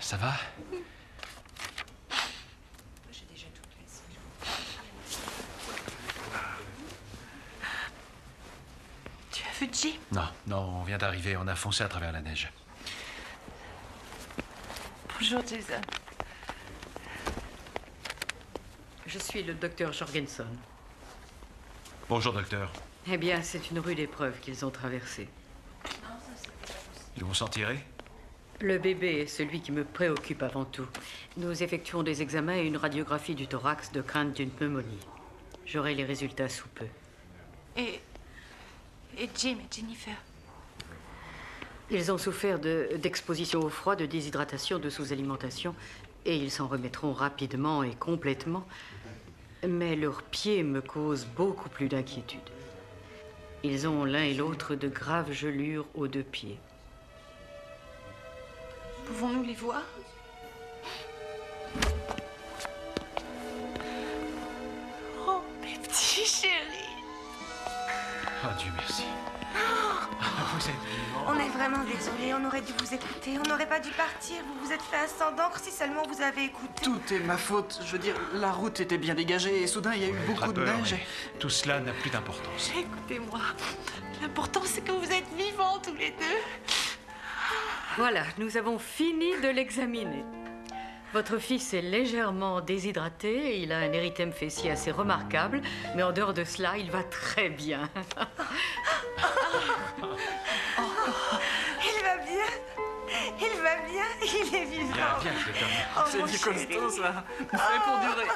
[SPEAKER 4] Ça va?
[SPEAKER 9] Tu as vu Jim?
[SPEAKER 4] Non, on vient d'arriver, on a foncé à travers la neige.
[SPEAKER 9] Bonjour Jason.
[SPEAKER 10] Je suis le docteur Jorgensen.
[SPEAKER 4] Bonjour, docteur.
[SPEAKER 10] Eh bien, c'est une rude épreuve qu'ils ont traversée.
[SPEAKER 4] Ils vont s'en tirer?
[SPEAKER 10] Le bébé est celui qui me préoccupe avant tout. Nous effectuons des examens et une radiographie du thorax de crainte d'une pneumonie. J'aurai les résultats sous peu.
[SPEAKER 9] Et Jim et Jennifer?
[SPEAKER 10] Ils ont souffert d'exposition au froid, de déshydratation, de sous-alimentation, et ils s'en remettront rapidement et complètement. Mais leurs pieds me causent beaucoup plus d'inquiétude. Ils ont l'un et l'autre de graves gelures aux deux pieds.
[SPEAKER 9] Pouvons-nous les voir? Oh, mes petits chéris!
[SPEAKER 4] Oh, Dieu merci. Vous êtes vivants.
[SPEAKER 2] On est vraiment désolés, on aurait dû vous écouter. On n'aurait pas dû partir. Vous vous êtes fait un sang d'encre si seulement vous avez écouté.
[SPEAKER 1] Tout est ma faute. Je veux dire, la route était bien dégagée et soudain, il y a eu beaucoup de neige.
[SPEAKER 4] Mais tout cela n'a plus d'importance.
[SPEAKER 9] Écoutez-moi, l'important c'est que vous êtes vivants tous les deux.
[SPEAKER 10] Voilà, nous avons fini de l'examiner. Votre fils est légèrement déshydraté, il a un érythème fessier assez remarquable, mais en dehors de cela, il va très bien.
[SPEAKER 2] Il va bien. Il va bien. Il est vivant.
[SPEAKER 4] Viens, Clayton.
[SPEAKER 2] Oh,
[SPEAKER 1] c'est
[SPEAKER 2] mon
[SPEAKER 1] du
[SPEAKER 2] chéri.
[SPEAKER 1] costaud, ça. Prêt pour durer.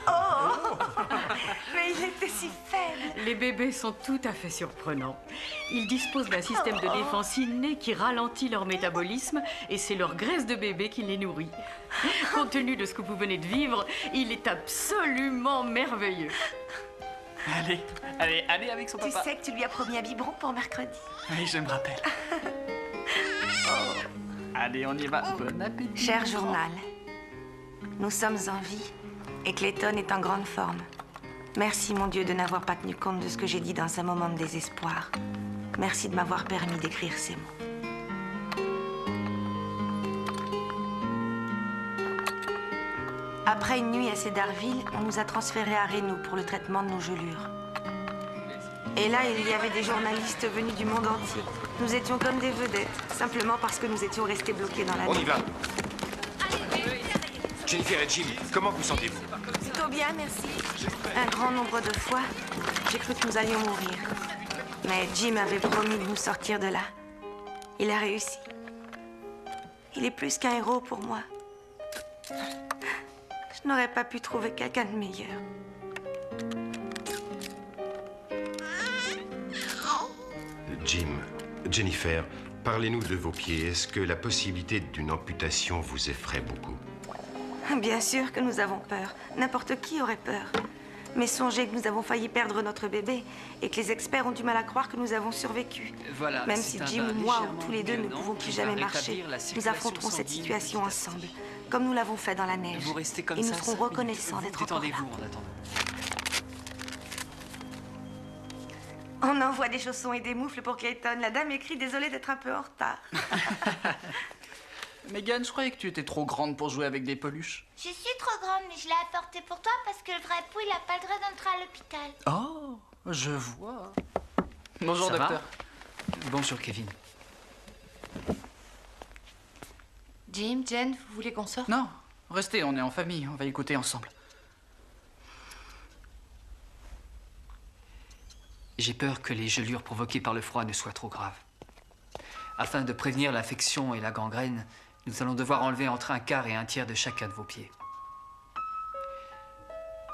[SPEAKER 2] Oh, mais il était si faible.
[SPEAKER 10] Les bébés sont tout à fait surprenants. Ils disposent d'un système de défense inné qui ralentit leur métabolisme et c'est leur graisse de bébé qui les nourrit. Compte tenu de ce que vous venez de vivre, il est absolument merveilleux.
[SPEAKER 1] Allez avec son
[SPEAKER 2] Tu
[SPEAKER 1] papa.
[SPEAKER 2] sais que tu lui as promis un biberon pour mercredi.
[SPEAKER 1] Oui, je me rappelle. Allez, on y va. Bon appétit.
[SPEAKER 2] Cher journal, nous sommes en vie et Clayton est en grande forme. Merci, mon Dieu, de n'avoir pas tenu compte de ce que j'ai dit dans un moment de désespoir. Merci de m'avoir permis d'écrire ces mots. Après une nuit à Cedarville, on nous a transférés à Reno pour le traitement de nos gelures. Et là, il y avait des journalistes venus du monde entier. Nous étions comme des vedettes, simplement parce que nous étions restés bloqués dans la
[SPEAKER 18] On
[SPEAKER 2] nuit.
[SPEAKER 18] y va. Jennifer et Jim, comment vous sentez-vous?
[SPEAKER 2] Plutôt bien, merci. Un grand nombre de fois, j'ai cru que nous allions mourir. Mais Jim avait promis de nous sortir de là. Il a réussi. Il est plus qu'un héros pour moi. Je n'aurais pas pu trouver quelqu'un de meilleur.
[SPEAKER 18] Jim, Jennifer, parlez-nous de vos pieds. Est-ce que la possibilité d'une amputation vous effraie beaucoup?
[SPEAKER 2] Bien sûr que nous avons peur. N'importe qui aurait peur. Mais songez que nous avons failli perdre notre bébé et que les experts ont du mal à croire que nous avons survécu.
[SPEAKER 14] Voilà,
[SPEAKER 2] même si Jim ou moi ou tous les deux ne pouvons plus jamais marcher, nous affronterons cette situation ensemble, comme nous l'avons fait dans la neige.
[SPEAKER 14] Vous restez comme
[SPEAKER 2] et
[SPEAKER 14] ça,
[SPEAKER 2] nous serons reconnaissants d'être encore là.
[SPEAKER 14] Détendez-vous en attendant.
[SPEAKER 2] On envoie des chaussons et des moufles pour Clayton. La dame écrit « Désolée d'être un peu en retard ».
[SPEAKER 1] Megan, je croyais que tu étais trop grande pour jouer avec des peluches.
[SPEAKER 5] Je suis trop grande, mais je l'ai apporté pour toi parce que le vrai pou, il a pas le droit d'entrer à l'hôpital.
[SPEAKER 1] Oh, je vois. Bonjour,
[SPEAKER 14] Ça va?
[SPEAKER 1] docteur.
[SPEAKER 14] Bonjour, Kevin.
[SPEAKER 16] Jim, Jen, vous voulez qu'on sorte?
[SPEAKER 1] Non, restez, on est en famille, on va écouter ensemble.
[SPEAKER 14] J'ai peur que les gelures provoquées par le froid ne soient trop graves. Afin de prévenir l'infection et la gangrène, nous allons devoir enlever entre un quart et un tiers de chacun de vos pieds.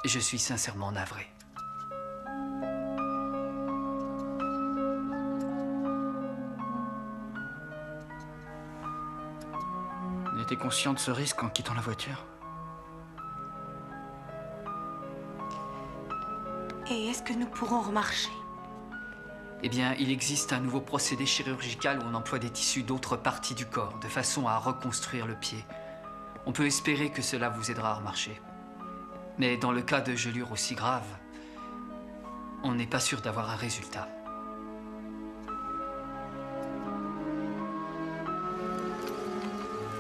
[SPEAKER 14] Je suis sincèrement navré.
[SPEAKER 1] On était conscient de ce risque en quittant la voiture.
[SPEAKER 2] Et est-ce que nous pourrons remarcher?
[SPEAKER 14] Eh bien, il existe un nouveau procédé chirurgical où on emploie des tissus d'autres parties du corps, de façon à reconstruire le pied. On peut espérer que cela vous aidera à remarcher. Mais dans le cas de gelures aussi graves, on n'est pas sûr d'avoir un résultat.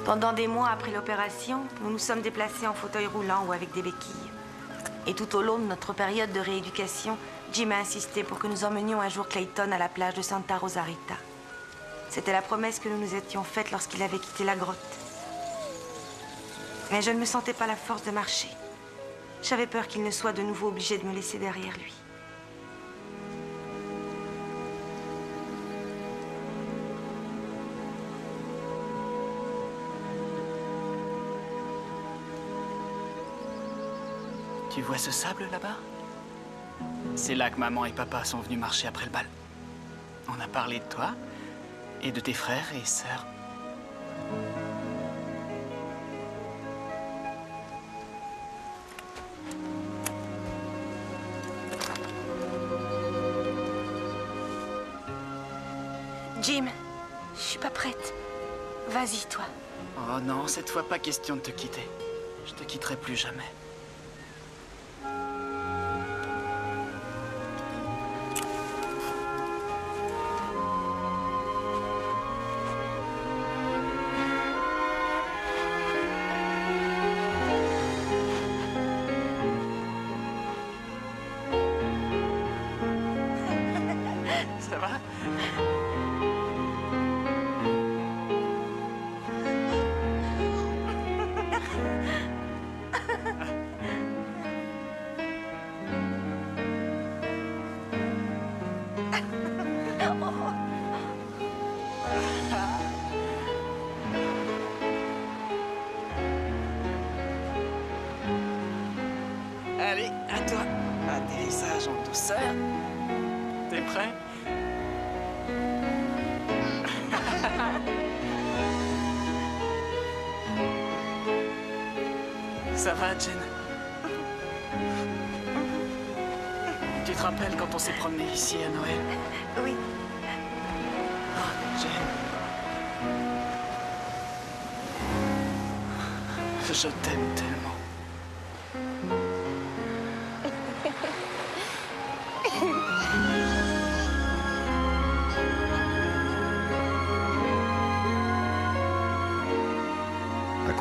[SPEAKER 2] Pendant des mois après l'opération, nous nous sommes déplacés en fauteuil roulant ou avec des béquilles. Et tout au long de notre période de rééducation, Jim a insisté pour que nous emmenions un jour Clayton à la plage de Santa Rosa Rita. C'était la promesse que nous nous étions faite lorsqu'il avait quitté la grotte. Mais je ne me sentais pas la force de marcher. J'avais peur qu'il ne soit de nouveau obligé de me laisser derrière lui.
[SPEAKER 1] Tu vois ce sable là-bas? C'est là que maman et papa sont venus marcher après le bal. On a parlé de toi et de tes frères et sœurs.
[SPEAKER 2] Jim, je suis pas prête. Vas-y, toi.
[SPEAKER 1] Oh non, cette fois pas question de te quitter. Je te quitterai plus jamais. Ça va? Allez, à toi. Atterrissage en douceur. T'es prêt? Ça va, Jen? Tu te rappelles quand on s'est promené ici à Noël?
[SPEAKER 2] Oui.
[SPEAKER 1] Oh, Jen. Je t'aime tellement.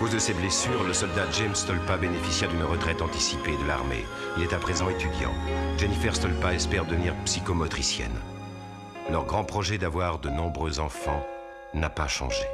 [SPEAKER 18] cause de ses blessures, le soldat James Stolpa bénéficia d'une retraite anticipée de l'armée. Il est à présent étudiant. Jennifer Stolpa espère devenir psychomotricienne. Leur grand projet d'avoir de nombreux enfants n'a pas changé.